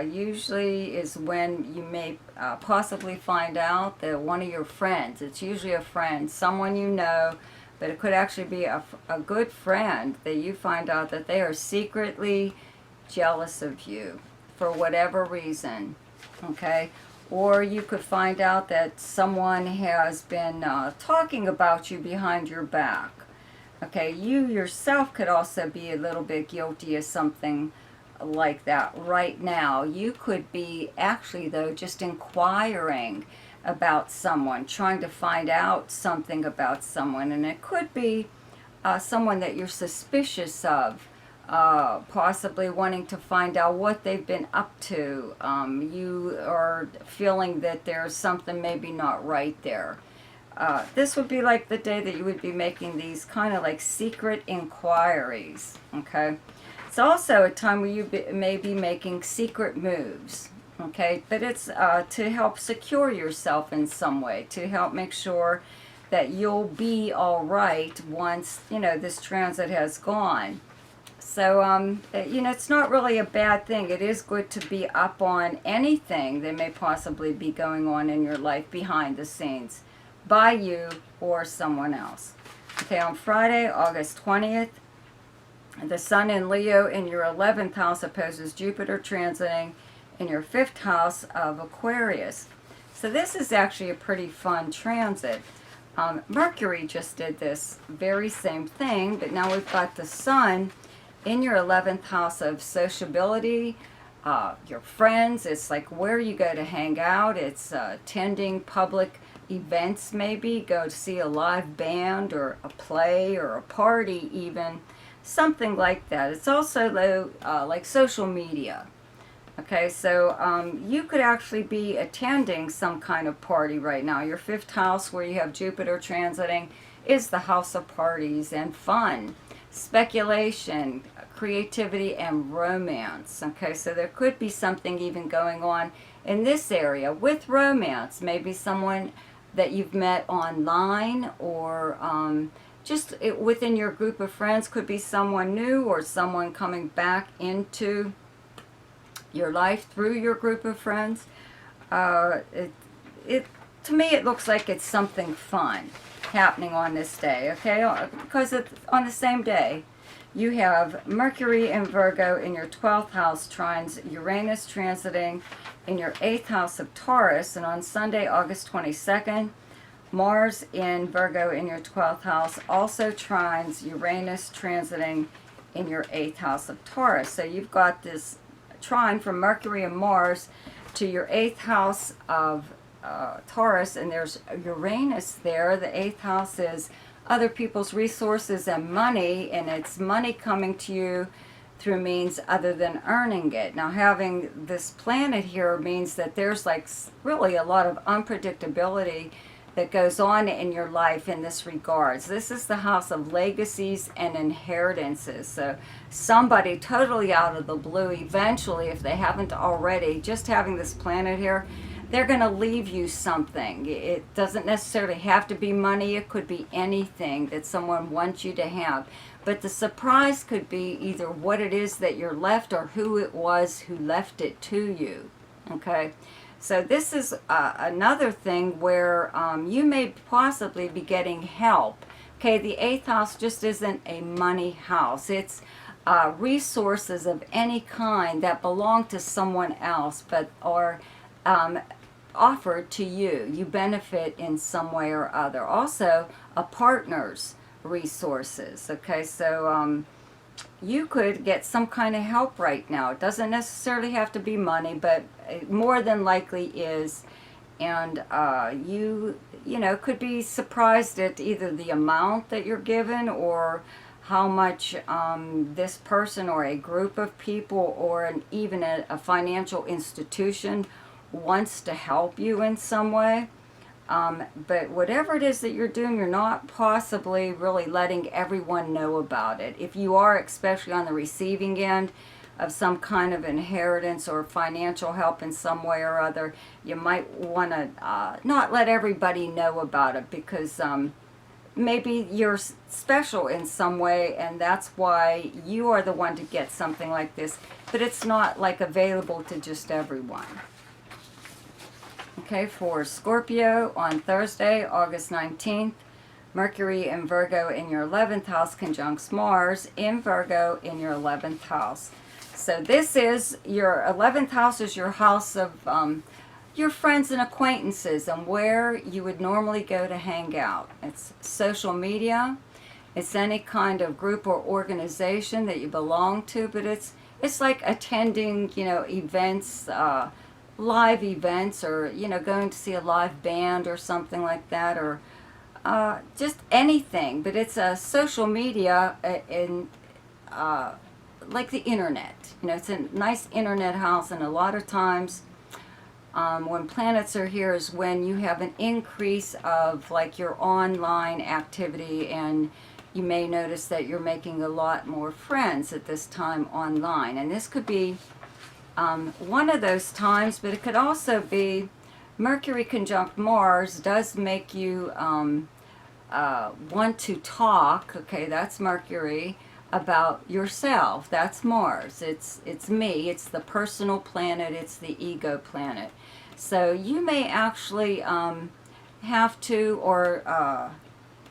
S1: usually is when you may possibly find out that one of your friends, it's usually a friend, someone you know, but it could actually be a good friend, that you find out that they are secretly jealous of you for whatever reason, okay? Or you could find out that someone has been talking about you behind your back. Okay, you yourself could also be a little bit guilty of something like that right now. You could be actually, though, just inquiring about someone, trying to find out something about someone. And it could be someone that you're suspicious of, possibly wanting to find out what they've been up to. You are feeling that there's something maybe not right there. This would be like the day that you would be making these kind of like secret inquiries, okay? It's also a time where you may be making secret moves, okay? But it's to help secure yourself in some way, to help make sure that you'll be all right once, you know, this transit has gone. So, you know, it's not really a bad thing. It is good to be up on anything that may possibly be going on in your life behind the scenes. by you or someone else. Okay, on Friday, August 20th, the Sun in Leo in your 11th house opposes Jupiter transiting in your 5th house of Aquarius. So this is actually a pretty fun transit. Mercury just did this very same thing, but now we've got the Sun in your 11th house of sociability, your friends. It's like where you go to hang out. It's attending public events, maybe go to see a live band or a play or a party even, something like that. It's also like social media. Okay, so you could actually be attending some kind of party right now. Your 5th house, where you have Jupiter transiting, is the house of parties and fun, speculation, creativity, and romance. Okay, so there could be something even going on in this area with romance. Maybe someone that you've met online, or just within your group of friends. Could be someone new or someone coming back into your life through your group of friends. To me it looks like it's something fun happening on this day, okay? Because on the same day you have Mercury in Virgo in your 12th house trines Uranus transiting in your 8th house of Taurus, and on Sunday, August 22nd, Mars in Virgo in your 12th house also trines Uranus transiting in your 8th house of Taurus. So you've got this trine from Mercury and Mars to your 8th house of Taurus, and there's Uranus there. The 8th house is other people's resources and money, and it's money coming to you through means other than earning it. Now, having this planet here means that there's like really a lot of unpredictability that goes on in your life in this regards. This is the house of legacies and inheritances. So somebody totally out of the blue, eventually, if they haven't already, just having this planet here, they're going to leave you something. It doesn't necessarily have to be money. It could be anything that someone wants you to have. But the surprise could be either what it is that you're left or who it was who left it to you. Okay? So this is another thing where you may possibly be getting help. Okay, the 8th house just isn't a money house. It's resources of any kind that belong to someone else but are offered to you. You benefit in some way or other. Also, a partner's resources. Okay, so you could get some kind of help right now. It doesn't necessarily have to be money, but it more than likely is. And you know, could be surprised at either the amount that you're given or how much this person or a group of people or even a financial institution wants to help you in some way. But whatever it is that you're doing, you're not possibly really letting everyone know about it. If you are, especially on the receiving end of some kind of inheritance or financial help in some way or other, you might want to not let everybody know about it, because maybe you're special in some way and that's why you are the one to get something like this, but it's not like available to just everyone. Okay, for Scorpio, on Thursday, August 19th, Mercury in Virgo in your 11th house conjuncts Mars in Virgo in your 11th house. So this is your 11th house is your house of your friends and acquaintances and where you would normally go to hang out. It's social media. It's any kind of group or organization that you belong to, but it's like attending, you know, events, live events, or you know, going to see a live band or something like that, or just anything. But it's a social media in like the internet. You know, it's a nice internet house, and a lot of times when planets are here is when you have an increase of like your online activity, and you may notice that you're making a lot more friends at this time online. And this could be one of those times, but it could also be Mercury conjunct Mars does make you want to talk. Okay, that's Mercury, about yourself. That's Mars. It's me. It's the personal planet. It's the ego planet. So you may actually have to, or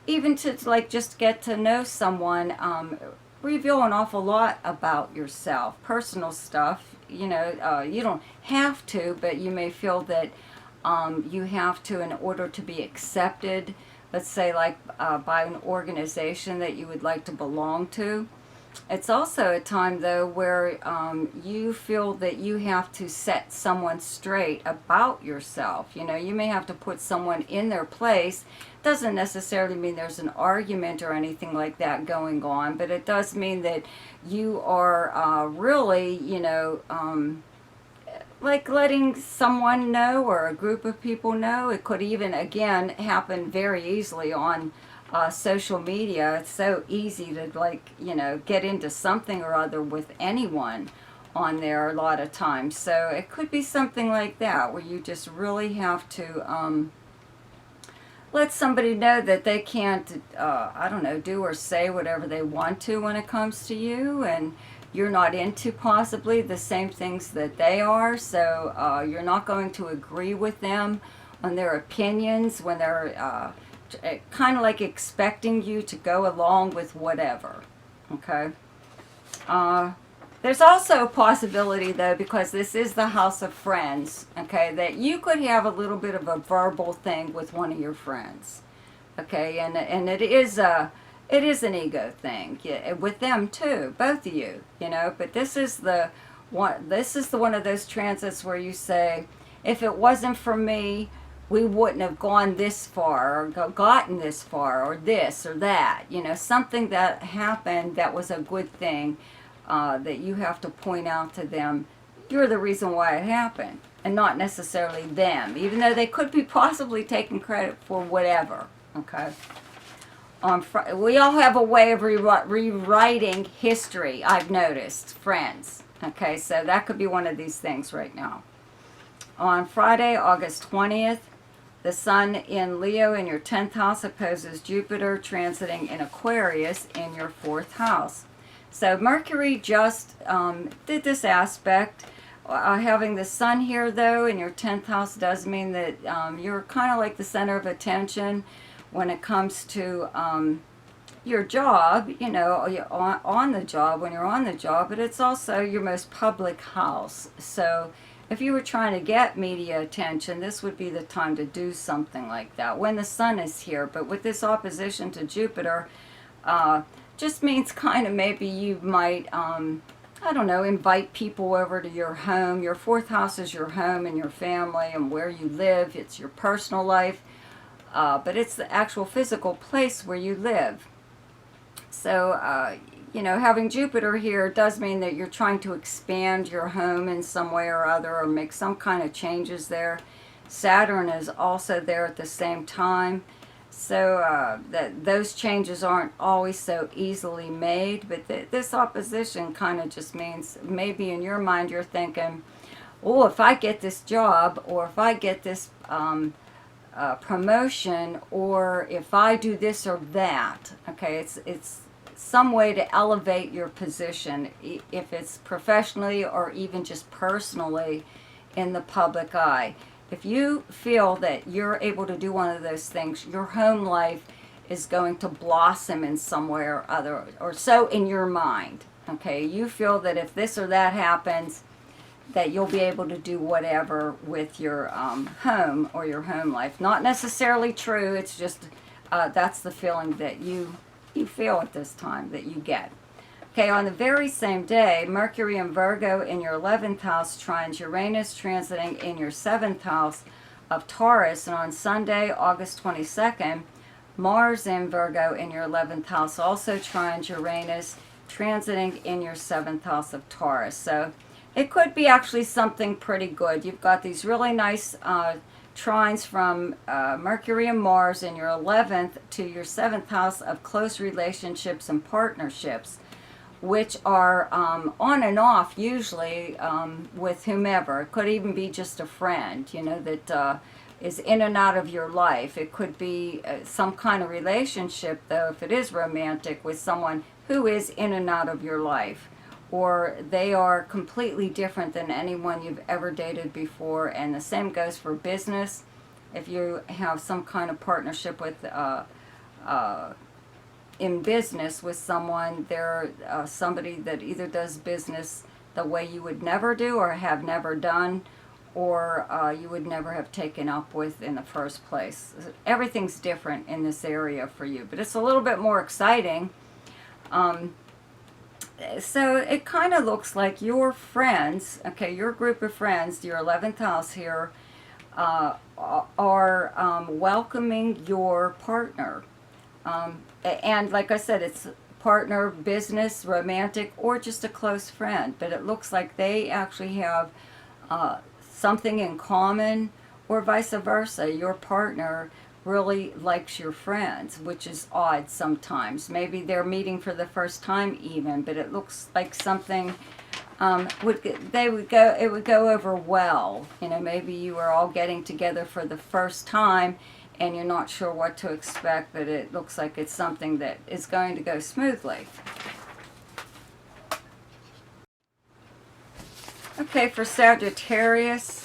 S1: even to like just get to know someone, reveal an awful lot about yourself, personal stuff. You know, you don't have to, but you may feel that you have to in order to be accepted, let's say like by an organization that you would like to belong to. It's also a time, though, where you feel that you have to set someone straight about yourself. You know, you may have to put someone in their place. Doesn't necessarily mean there's an argument or anything like that going on, but it does mean that you are really, you know, like letting someone know or a group of people know. It could even, again, happen very easily on social media. It's so easy to, like, you know, get into something or other with anyone on there a lot of times. So it could be something like that where you just really have to let somebody know that they can't, I don't know, do or say whatever they want to when it comes to you, and you're not into possibly the same things that they are, so you're not going to agree with them on their opinions when they're kind of like expecting you to go along with whatever, okay? There's also a possibility, though, because this is the house of friends, okay, that you could have a little bit of a verbal thing with one of your friends, okay, and it is an ego thing, yeah, with them too, both of you, you know. But this is the one. This is the one of those transits where you say, if it wasn't for me, we wouldn't have gone this far, or gotten this far, or this or that. You know, something that happened that was a good thing. That you have to point out to them, you're the reason why it happened, and not necessarily them, even though they could be possibly taking credit for whatever, okay? We all have a way of rewriting history, I've noticed, friends, okay? So that could be one of these things right now. On Friday, August 20th, the Sun in Leo in your 10th house opposes Jupiter transiting in Aquarius in your 4th house. So Mercury just did this aspect. Having the Sun here, though, in your 10th house does mean that you're kind of like the center of attention when it comes to your job, you know, on the job, when you're on the job, but it's also your most public house. So if you were trying to get media attention, this would be the time to do something like that when the Sun is here. But with this opposition to Jupiter, just means kind of maybe you might, I don't know, invite people over to your home. Your 4th house is your home and your family and where you live. It's your personal life, but it's the actual physical place where you live. So, you know, having Jupiter here does mean that you're trying to expand your home in some way or other, or make some kind of changes there. Saturn is also there at the same time. So that those changes aren't always so easily made, but this opposition kind of just means maybe in your mind you're thinking, oh, if I get this job, or if I get this promotion, or if I do this or that, okay, it's some way to elevate your position, if it's professionally or even just personally in the public eye. If you feel that you're able to do one of those things, your home life is going to blossom in some way or other, or so in your mind, okay? You feel that if this or that happens, that you'll be able to do whatever with your home or your home life. Not necessarily true, it's just that's the feeling that you feel at this time, that you get. Okay, on the very same day, Mercury in Virgo in your 11th house trines Uranus transiting in your 7th house of Taurus. And on Sunday, August 22nd, Mars in Virgo in your 11th house also trines Uranus transiting in your 7th house of Taurus. So it could be actually something pretty good. You've got these really nice trines from Mercury and Mars in your 11th to your 7th house of close relationships and partnerships, which are on and off usually with whomever. It could even be just a friend, you know, that is in and out of your life. It could be some kind of relationship, though, if it is romantic, with someone who is in and out of your life, or they are completely different than anyone you've ever dated before. And the same goes for business. if you have some kind of partnership with in business with someone, they're somebody that either does business the way you would never do or have never done, or you would never have taken up with in the first place. Everything's different in this area for you, but it's a little bit more exciting. So it kind of looks like your friends, okay, your group of friends, your 11th house here, are welcoming your partner. And like I said, it's partner, business, romantic, or just a close friend. But it looks like they actually have something in common, or vice versa. Your partner really likes your friends, which is odd sometimes. Maybe they're meeting for the first time even, but it looks like something it would go over well. You know, maybe you are all getting together for the first time and you're not sure what to expect, but it looks like it's something that is going to go smoothly. Okay, for Sagittarius,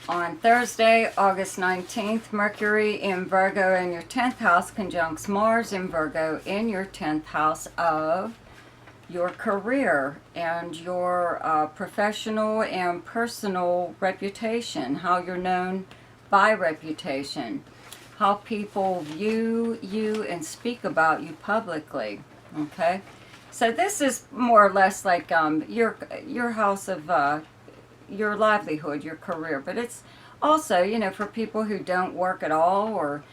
S1: on Thursday, August 19th, Mercury in Virgo in your 10th house conjuncts Mars in Virgo in your 10th house of your career and your professional and personal reputation, how you're known by reputation, how people view you and speak about you publicly. Okay, so this is more or less like your house of your livelihood, your career, but it's also, you know, for people who don't work at all or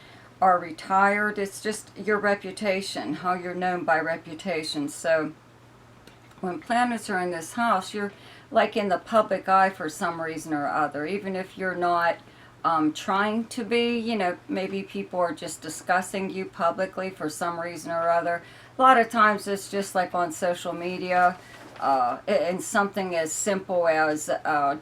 S1: are retired, it's just your reputation, how you're known by reputation. So when planets are in this house, you're like in the public eye for some reason or other, even if you're not trying to be. You know, maybe people are just discussing you publicly for some reason or other. A lot of times it's just like on social media, and something as simple as,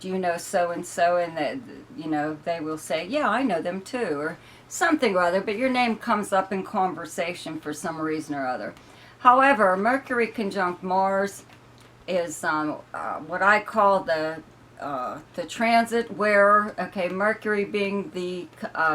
S1: do you know so-and-so? And that, you know, they will say, yeah, I know them too, or something or other, but your name comes up in conversation for some reason or other. However, Mercury conjunct Mars is what I call the transit where, okay, Mercury being the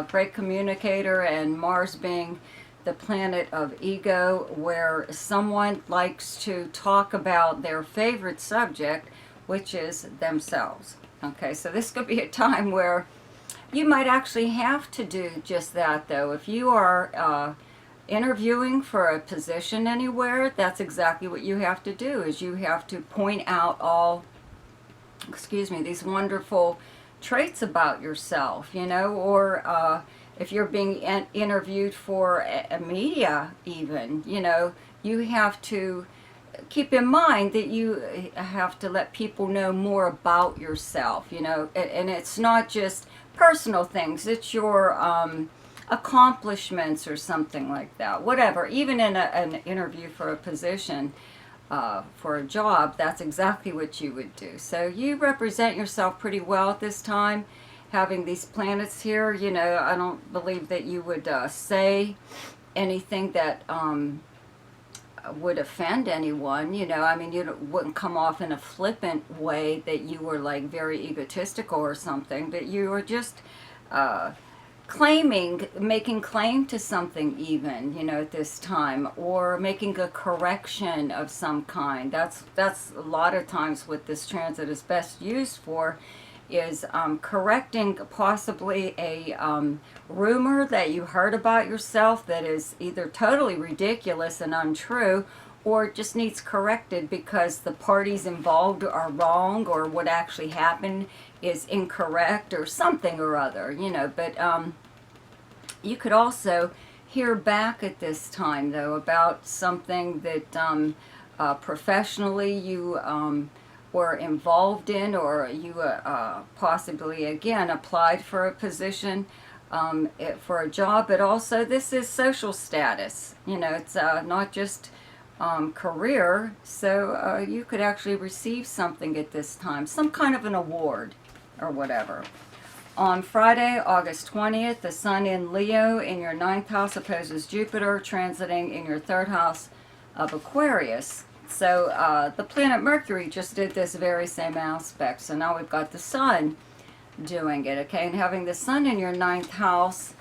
S1: great communicator and Mars being the planet of ego, where someone likes to talk about their favorite subject, which is themselves. Okay, so this could be a time where you might actually have to do just that, though. If you are interviewing for a position anywhere, that's exactly what you have to do, is you have to point out all, these wonderful traits about yourself, you know, or if you're being interviewed for a media even, you know, you have to keep in mind that you have to let people know more about yourself, you know, and it's not just personal things, it's your accomplishments or something like that, whatever. Even in an interview for a position, for a job, that's exactly what you would do. So you represent yourself pretty well at this time, having these planets here. You know, I don't believe that you would say anything that would offend anyone. You know, I mean, you wouldn't come off in a flippant way that you were like very egotistical or something, but you were just making claim to something even, you know, at this time, or making a correction of some kind. That's a lot of times what this transit is best used for, is correcting possibly a rumor that you heard about yourself that is either totally ridiculous and untrue, or just needs corrected because the parties involved are wrong, or what actually happened is incorrect, or something or other, you know. But you could also hear back at this time, though, about something that professionally you were involved in, or you possibly, again, applied for a position, for a job. But also this is social status, you know, it's not just career. So you could actually receive something at this time, some kind of an award or whatever. On Friday, August 20th, the Sun in Leo in your 9th house opposes Jupiter, transiting in your 3rd house of Aquarius. So the planet Mercury just did this very same aspect. So now we've got the Sun doing it, okay? And having the sun in your ninth house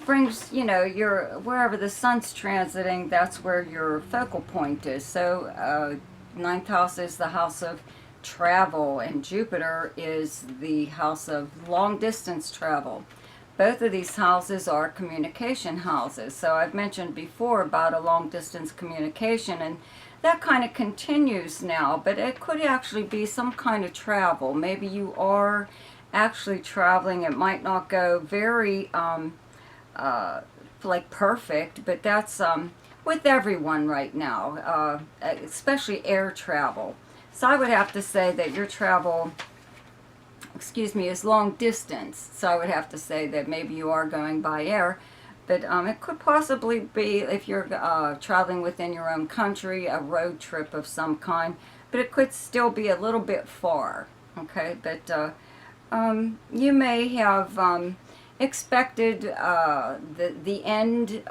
S1: brings, you know, your, wherever the sun's transiting, that's where your focal point is. So ninth house is the house of travel, and Jupiter is the house of long distance travel. Both of these houses are communication houses. So I've mentioned before about a long distance communication, and that kind of continues now, but it could actually be some kind of travel. Maybe you are actually traveling. It might not go very like perfect, but that's with everyone right now, especially air travel. So I would have to say that your travel, excuse me, is long distance. So I would have to say that maybe you are going by air, but it could possibly be, if you're traveling within your own country, a road trip of some kind, but it could still be a little bit far, okay? But you may have expected the end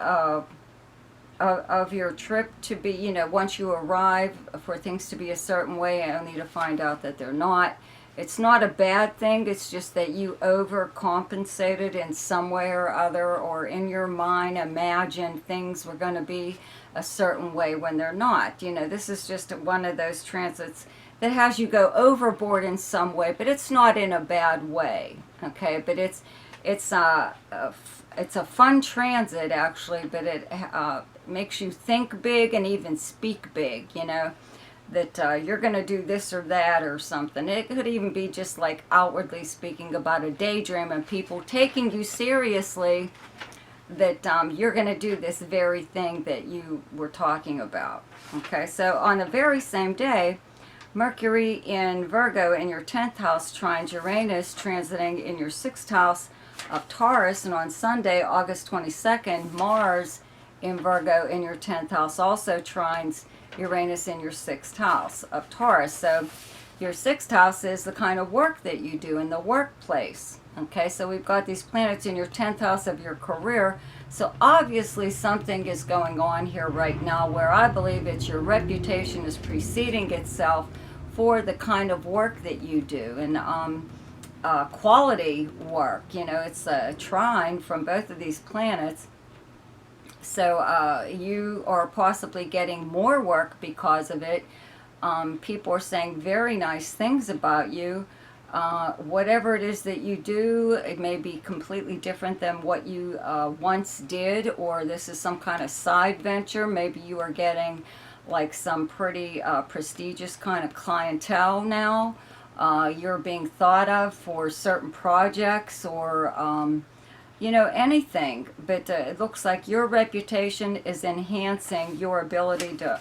S1: of your trip to be, you know, once you arrive, for things to be a certain way, only to find out that they're not. It's not a bad thing, it's just that you overcompensated in some way or other, or in your mind imagined things were going to be a certain way when they're not. You know, this is just one of those transits that has you go overboard in some way, but it's not in a bad way, okay? But it's a fun transit, actually, but it makes you think big and even speak big, you know, that you're going to do this or that or something. It could even be just like outwardly speaking about a daydream and people taking you seriously, that you're going to do this very thing that you were talking about. Okay, so on the very same day, Mercury in Virgo in your 10th house trines Uranus, transiting in your 6th house of Taurus, and on Sunday, August 22nd, Mars in Virgo in your 10th house also trines Uranus in your 6th house of Taurus. So your 6th house is the kind of work that you do in the workplace. Okay, so we've got these planets in your 10th house of your career. So obviously something is going on here right now where I believe it's your reputation is preceding itself for the kind of work that you do. And quality work, you know, it's a trine from both of these planets. So you are possibly getting more work because of it. People are saying very nice things about you. Whatever it is that you do, it may be completely different than what you once did, or this is some kind of side venture. Maybe you are getting like some pretty prestigious kind of clientele now. You're being thought of for certain projects, or you know, anything, but it looks like your reputation is enhancing your ability to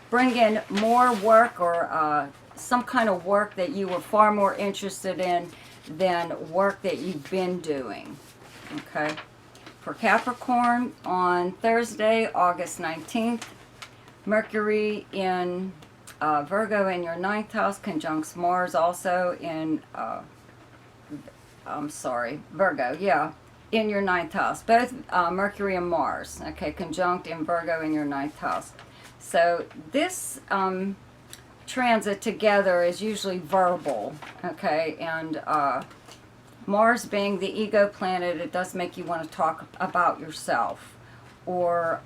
S1: bring in more work, or some kind of work that you were far more interested in than work that you've been doing. Okay. For Capricorn, on Thursday, August 19th, Mercury in Virgo in your 9th house conjuncts Mars also in, Virgo, yeah, in your 9th house. Both Mercury and Mars, okay, conjunct in Virgo in your 9th house. So this transit together is usually verbal, okay, and Mars being the ego planet, it does make you want to talk about yourself, or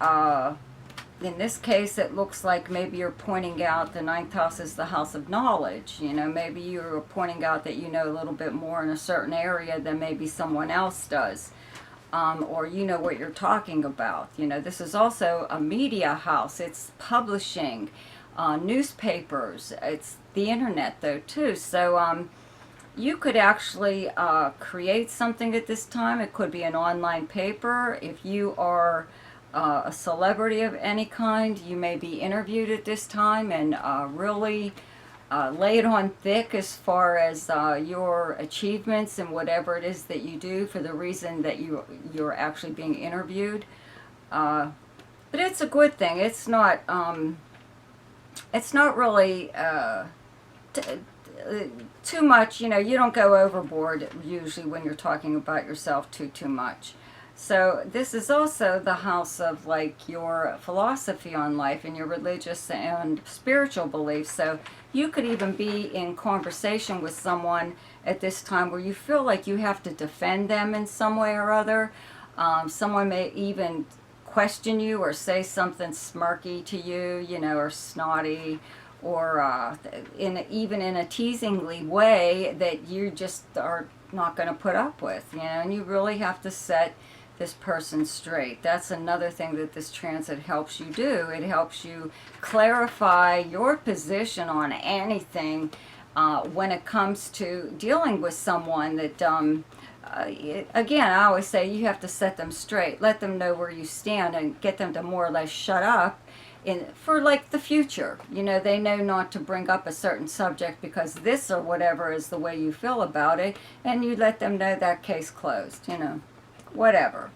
S1: in this case it looks like maybe you're pointing out the 9th house is the house of knowledge. You know, maybe you're pointing out that you know a little bit more in a certain area than maybe someone else does, or you know what you're talking about. You know, this is also a media house. It's publishing, newspapers, it's the internet though too. So you could actually create something at this time. It could be an online paper. If you are a celebrity of any kind, you may be interviewed at this time, and really lay it on thick as far as your achievements and whatever it is that you do for the reason that you're actually being interviewed. But it's a good thing. It's not really too much. You know, you don't go overboard usually when you're talking about yourself too much. So this is also the house of like your philosophy on life and your religious and spiritual beliefs. So you could even be in conversation with someone at this time where you feel like you have to defend them in some way or other. Someone may even question you or say something smirky to you, you know, or snotty, or even in a teasingly way that you just are not going to put up with, you know, and you really have to set this person straight. That's another thing that this transit helps you do. It helps you clarify your position on anything when it comes to dealing with someone that, again, I always say you have to set them straight. Let them know where you stand and get them to more or less shut up for like the future. You know, they know not to bring up a certain subject because this or whatever is the way you feel about it, and you let them know that case closed, you know. Whatever.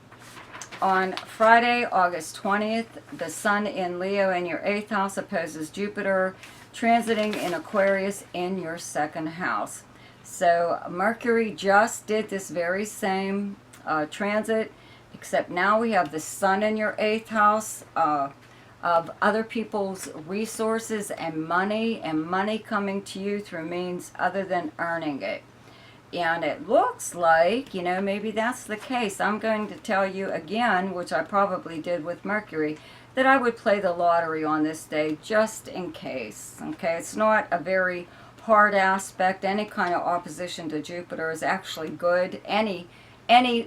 S1: On Friday, August 20th, the Sun in Leo in your 8th house opposes Jupiter, transiting in Aquarius in your 2nd house. So Mercury just did this very same transit, except now we have the Sun in your 8th house of other people's resources and money coming to you through means other than earning it. And it looks like, you know, maybe that's the case. I'm going to tell you again, which I probably did with Mercury, that I would play the lottery on this day just in case. Okay, it's not a very hard aspect. Any kind of opposition to Jupiter is actually good. Any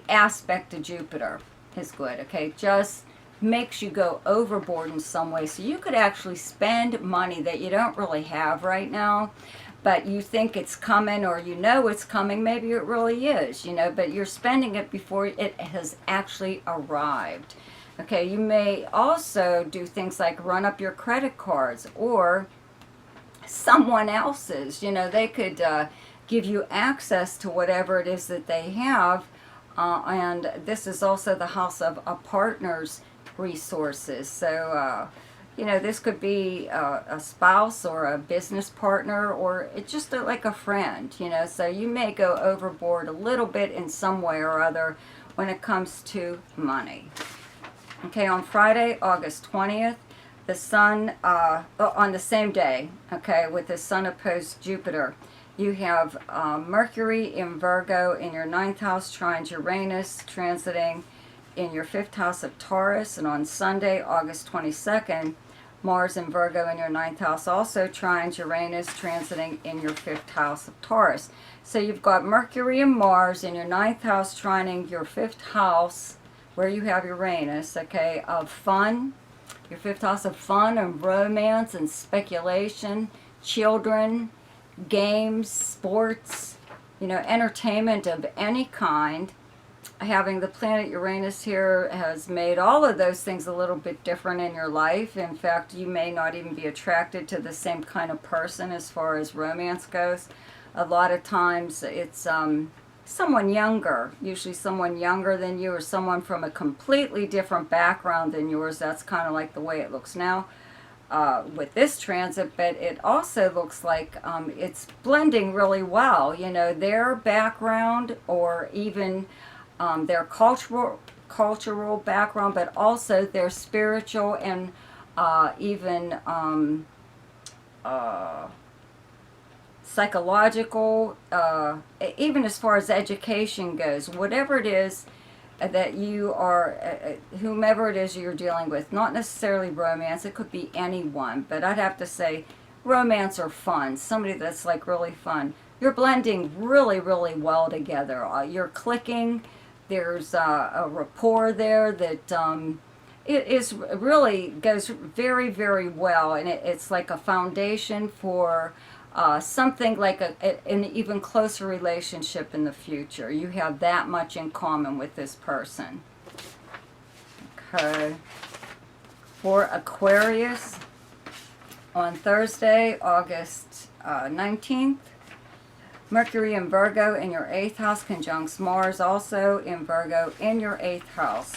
S1: aspect to Jupiter is good. Okay, just makes you go overboard in some way. So you could actually spend money that you don't really have right now, but you think it's coming, or you know it's coming. Maybe it really is, you know, but you're spending it before it has actually arrived. Okay, you may also do things like run up your credit cards or someone else's. You know, they could give you access to whatever it is that they have, and this is also the house of a partner's resources. So, you know, this could be a spouse or a business partner, or it's just like a friend, you know. So you may go overboard a little bit in some way or other when it comes to money. Okay, on Friday, August 20th, the Sun, on the same day, okay, with the Sun opposed Jupiter, you have Mercury in Virgo in your 9th house, trines Uranus, transiting in your 5th house of Taurus. And on Sunday, August 22nd, Mars in Virgo in your 9th house also trines Uranus, transiting in your 5th house of Taurus. So you've got Mercury and Mars in your 9th house trining your 5th house, where you have Uranus, okay, of fun. Your 5th house of fun and romance and speculation, children, games, sports, you know, entertainment of any kind. Having the planet Uranus here has made all of those things a little bit different in your life. In fact, you may not even be attracted to the same kind of person as far as romance goes. A lot of times it's someone younger, usually someone younger than you, or someone from a completely different background than yours. That's kind of like the way it looks now with this transit, but it also looks like it's blending really well. You know, their background, or even their cultural background, but also their spiritual and even psychological, even as far as education goes, whatever it is that you are, whomever it is you're dealing with, not necessarily romance, it could be anyone, but I'd have to say romance or fun, somebody that's like really fun. You're blending really, really well together. You're clicking. There's a rapport there that it is really goes very, very well, and it's like a foundation for something like an even closer relationship in the future. You have that much in common with this person. Okay. For Aquarius, on Thursday, August 19th, Mercury in Virgo in your 8th house conjuncts Mars also in Virgo in your 8th house.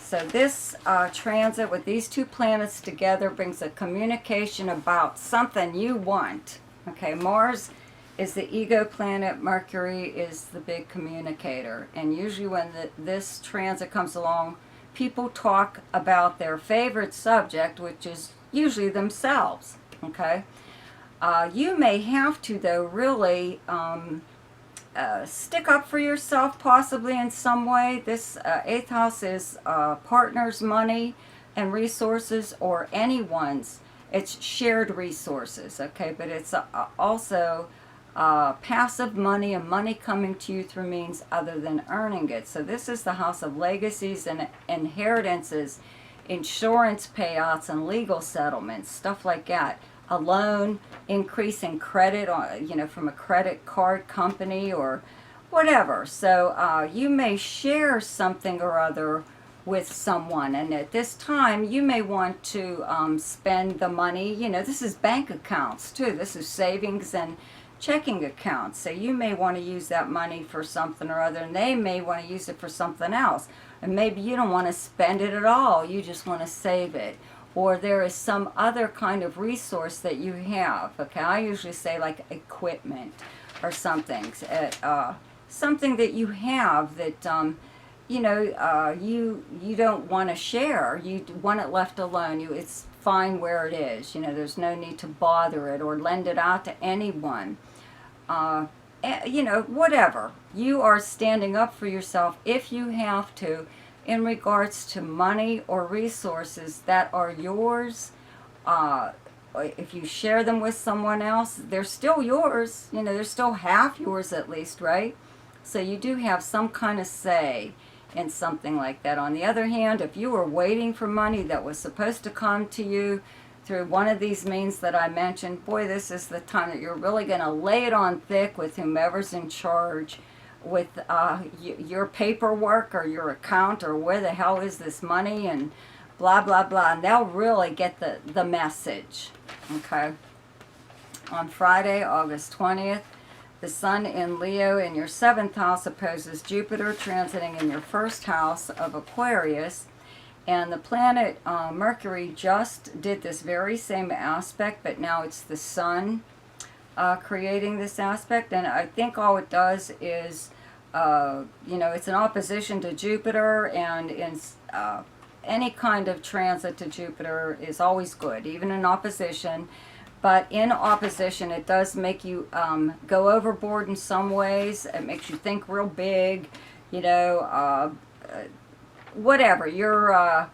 S1: So this transit with these two planets together brings a communication about something you want. Okay, Mars is the ego planet. Mercury is the big communicator. And usually when this transit comes along, people talk about their favorite subject, which is usually themselves, okay? You may have to, though, really stick up for yourself, possibly in some way. This 8th house is partners, money, and resources, or anyone's. It's shared resources, okay? But it's also passive money, and money coming to you through means other than earning it. So this is the house of legacies and inheritances, insurance payouts, and legal settlements, stuff like that. A loan, increase in credit, from a credit card company or whatever. So you may share something or other with someone, and at this time you may want to spend the money. This is bank accounts too. This is savings and checking accounts. So you may want to use that money for something or other, and they may want to use it for something else. And maybe you don't want to spend it at all. You just want to save it. Or there is some other kind of resource that you have. Okay, I usually say like equipment or something. Something that you have that you don't want to share. You want it left alone. It's fine where it is. There's no need to bother it or lend it out to anyone. Whatever. You are standing up for yourself if you have to, in regards to money or resources that are yours. If you share them with someone else, they're still yours. They're still half yours at least, right? So you do have some kind of say in something like that. On the other hand, if you were waiting for money that was supposed to come to you through one of these means that I mentioned, boy, this is the time that you're really going to lay it on thick with whomever's in charge with your paperwork or your account, or where the hell is this money, and blah blah blah, and they'll really get the message. Okay, on Friday, August 20th, the Sun in Leo in your 7th house opposes Jupiter transiting in your 1st house of Aquarius, and the planet Mercury just did this very same aspect, but now it's the Sun creating this aspect. And I think all it does is it's an opposition to Jupiter, and in any kind of transit to Jupiter is always good, even in opposition. But in opposition, it does make you go overboard in some ways. It makes you think real big, whatever. Your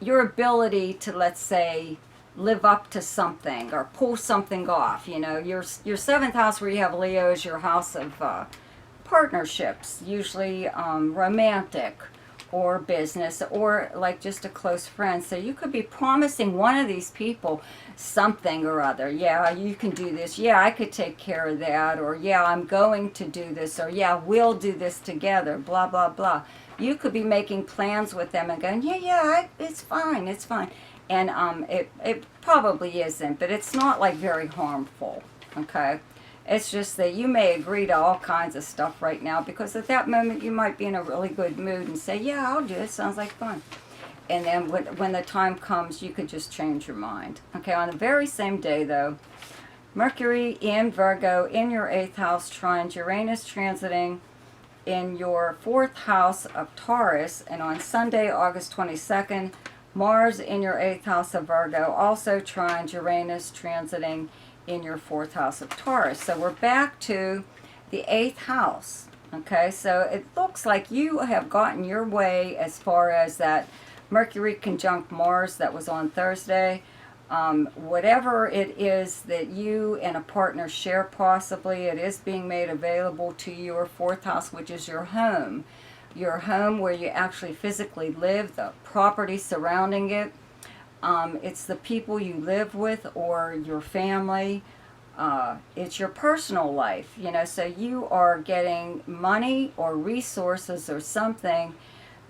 S1: ability to, let's say, live up to something or pull something off. Your 7th house, where you have Leo, is your house of partnerships, usually romantic or business, or like just a close friend. So you could be promising one of these people something or other. Yeah, you can do this. Yeah, I could take care of that. Or yeah, I'm going to do this. Or yeah, we'll do this together. Blah, blah, blah. You could be making plans with them and going, it's fine, it's fine. And it probably isn't, but it's not like very harmful, okay? It's just that you may agree to all kinds of stuff right now, because at that moment you might be in a really good mood and say, yeah, I'll do it, sounds like fun. And then when the time comes, you could just change your mind. Okay, on the very same day though, Mercury in Virgo in your 8th house trines Uranus transiting in your 4th house of Taurus, and on Sunday, August 22nd, Mars in your 8th house of Virgo also trines Uranus transiting in your 4th house of Taurus. So we're back to the 8th house. Okay, so it looks like you have gotten your way as far as that Mercury conjunct Mars that was on Thursday. Whatever it is that you and a partner share, possibly, it is being made available to your 4th house, which is your home. Your home where you actually physically live, the property surrounding it. It's the people you live with or your family. It's your personal life, so you are getting money or resources or something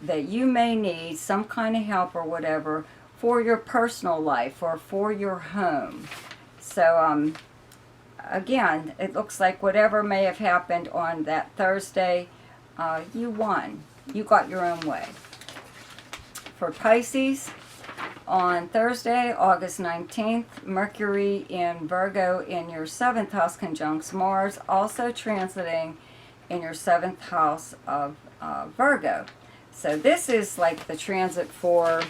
S1: that you may need, some kind of help or whatever, for your personal life or for your home. So, again, it looks like whatever may have happened on that Thursday, you won. You got your own way. For Pisces, on Thursday, August 19th, Mercury in Virgo in your 7th house conjuncts Mars, also transiting in your 7th house of Virgo. So this is like the transit for,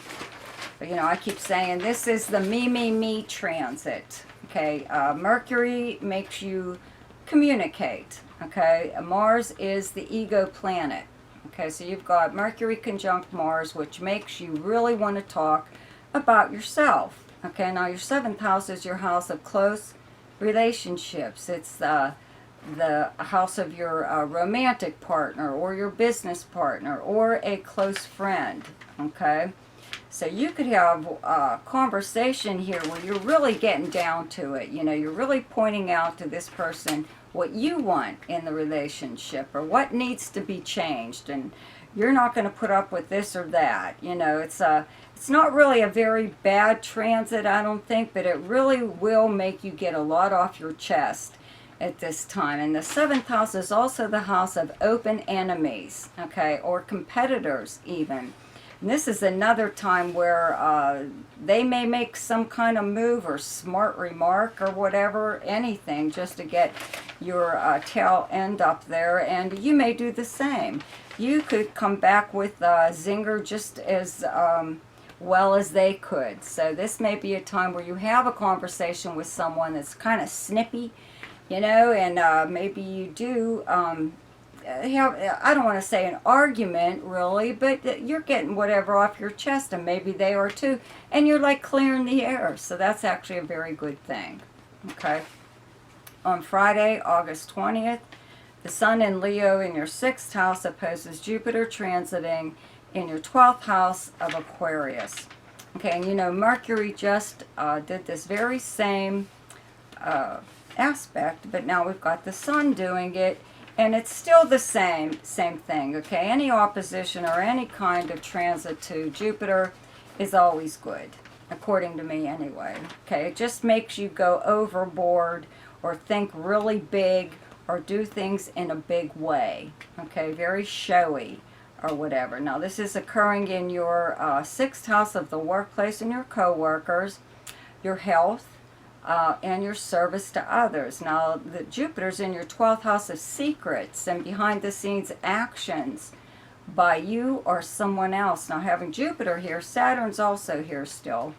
S1: you know, I keep saying this is the me transit. Okay, Mercury makes you communicate. Okay, Mars is the ego planet. Okay, so you've got Mercury conjunct Mars, which makes you really want to talk about yourself. Okay, now your 7th house is your house of close relationships. It's the house of your romantic partner or your business partner or a close friend. Okay, so you could have a conversation here where you're really getting down to it. You know, you're really pointing out to this person what you want in the relationship or what needs to be changed, and you're not going to put up with this or that. You know, it's not really a very bad transit, I don't think, but it really will make you get a lot off your chest at this time. And the 7th house is also the house of open enemies, okay, or competitors even. And this is another time where they may make some kind of move or smart remark or whatever, anything, just to get your tail end up there, and you may do the same. You could come back with a zinger just as well as they could. So this may be a time where you have a conversation with someone that's kind of snippy, you know, and maybe you do have, I don't want to say an argument really, but you're getting whatever off your chest, and maybe they are too, and you're like clearing the air. So that's actually a very good thing. Okay. On Friday, August 20th, the Sun in Leo in your 6th house opposes Jupiter transiting in your 12th house of Aquarius. Okay, and you know, Mercury just did this very same aspect, but now we've got the Sun doing it, and it's still the same thing. Okay, any opposition or any kind of transit to Jupiter is always good, according to me anyway. Okay, it just makes you go overboard or think really big or do things in a big way. Okay, very showy or whatever. Now this is occurring in your 6th house of the workplace and your co-workers, your health, and your service to others. Now the Jupiter's in your 12th house of secrets and behind the scenes actions by you or someone else. Now having Jupiter here, Saturn's also here still,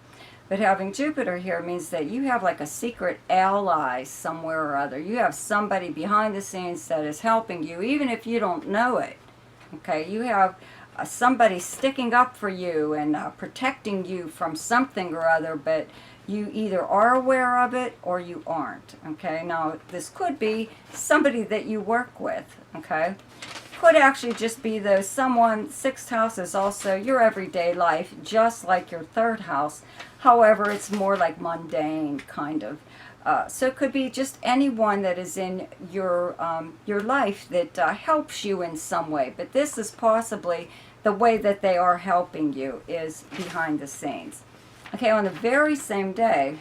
S1: but having Jupiter here means that you have like a secret ally somewhere or other. You have somebody behind the scenes that is helping you, even if you don't know it. Okay, you have somebody sticking up for you and protecting you from something or other, but you either are aware of it or you aren't. Okay, now this could be somebody that you work with. Okay, could actually just be though someone. 6th house is also your everyday life, just like your 3rd house. However, it's more like mundane kind of. So it could be just anyone that is in your life that helps you in some way. But this is possibly the way that they are helping you is behind the scenes. Okay, on the very same day,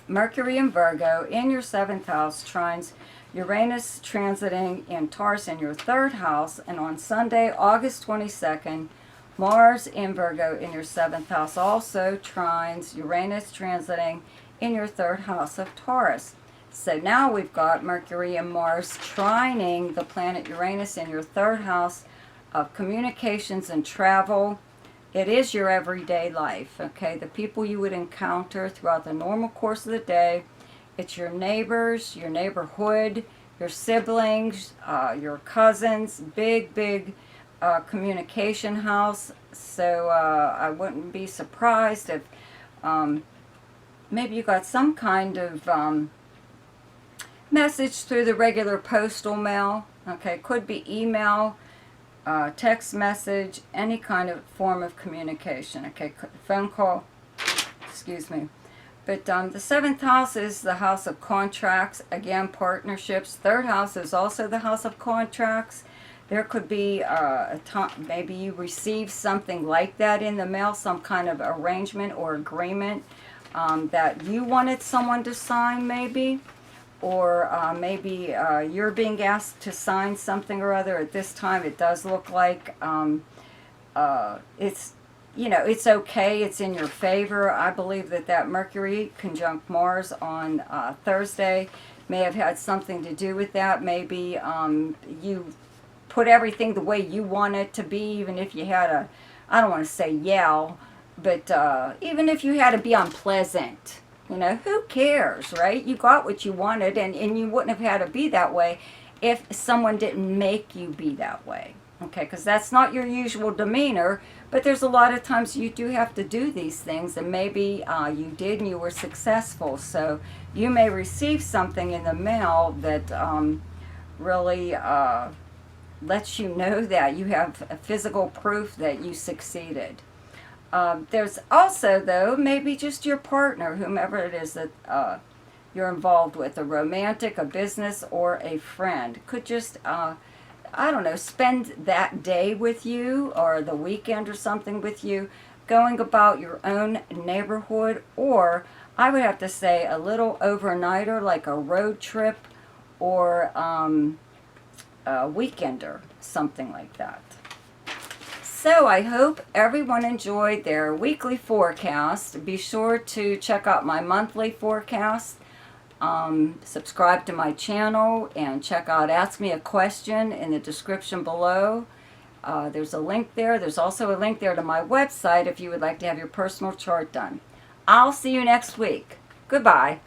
S1: Mercury in Virgo in your 7th house trines Uranus transiting in Taurus in your 3rd house. And on Sunday, August 22nd, Mars in Virgo in your 7th house also trines Uranus transiting in your 3rd house of Taurus. So now we've got Mercury and Mars trining the planet Uranus in your 3rd house of communications and travel. It is your everyday life, okay? The people you would encounter throughout the normal course of the day. It's your neighbors, your neighborhood, your siblings, your cousins, big communication house. So I wouldn't be surprised if maybe you got some kind of message through the regular postal mail. Okay, could be email, text message, any kind of form of communication. Okay, phone call, excuse me. But the 7th house is the house of contracts, again, partnerships. 3rd house is also the house of contracts. There could be a time, maybe you receive something like that in the mail, some kind of arrangement or agreement that you wanted someone to sign maybe. Or maybe you're being asked to sign something or other. At this time, it does look like it's you know, it's okay. It's in your favor. I believe that that Mercury conjunct Mars on Thursday may have had something to do with that. Maybe you put everything the way you want it to be, even if you had a, I don't want to say yell, but even if you had to be unpleasant, you know, who cares, right? You got what you wanted, and you wouldn't have had to be that way if someone didn't make you be that way. Okay, because that's not your usual demeanor, but there's a lot of times you do have to do these things, and maybe you did and you were successful. So you may receive something in the mail that really lets you know that you have a physical proof that you succeeded. There's also, though, maybe just your partner, whomever it is that you're involved with, a romantic, a business, or a friend. Could just I don't know, spend that day with you or the weekend or something with you, going about your own neighborhood, or I would have to say a little overnighter, like a road trip or a weekender, something like that. So I hope everyone enjoyed their weekly forecast. Be sure to check out my monthly forecast. Subscribe to my channel and check out Ask Me a Question in the description below. There's a link there. There's also a link there to my website if you would like to have your personal chart done. I'll see you next week. Goodbye.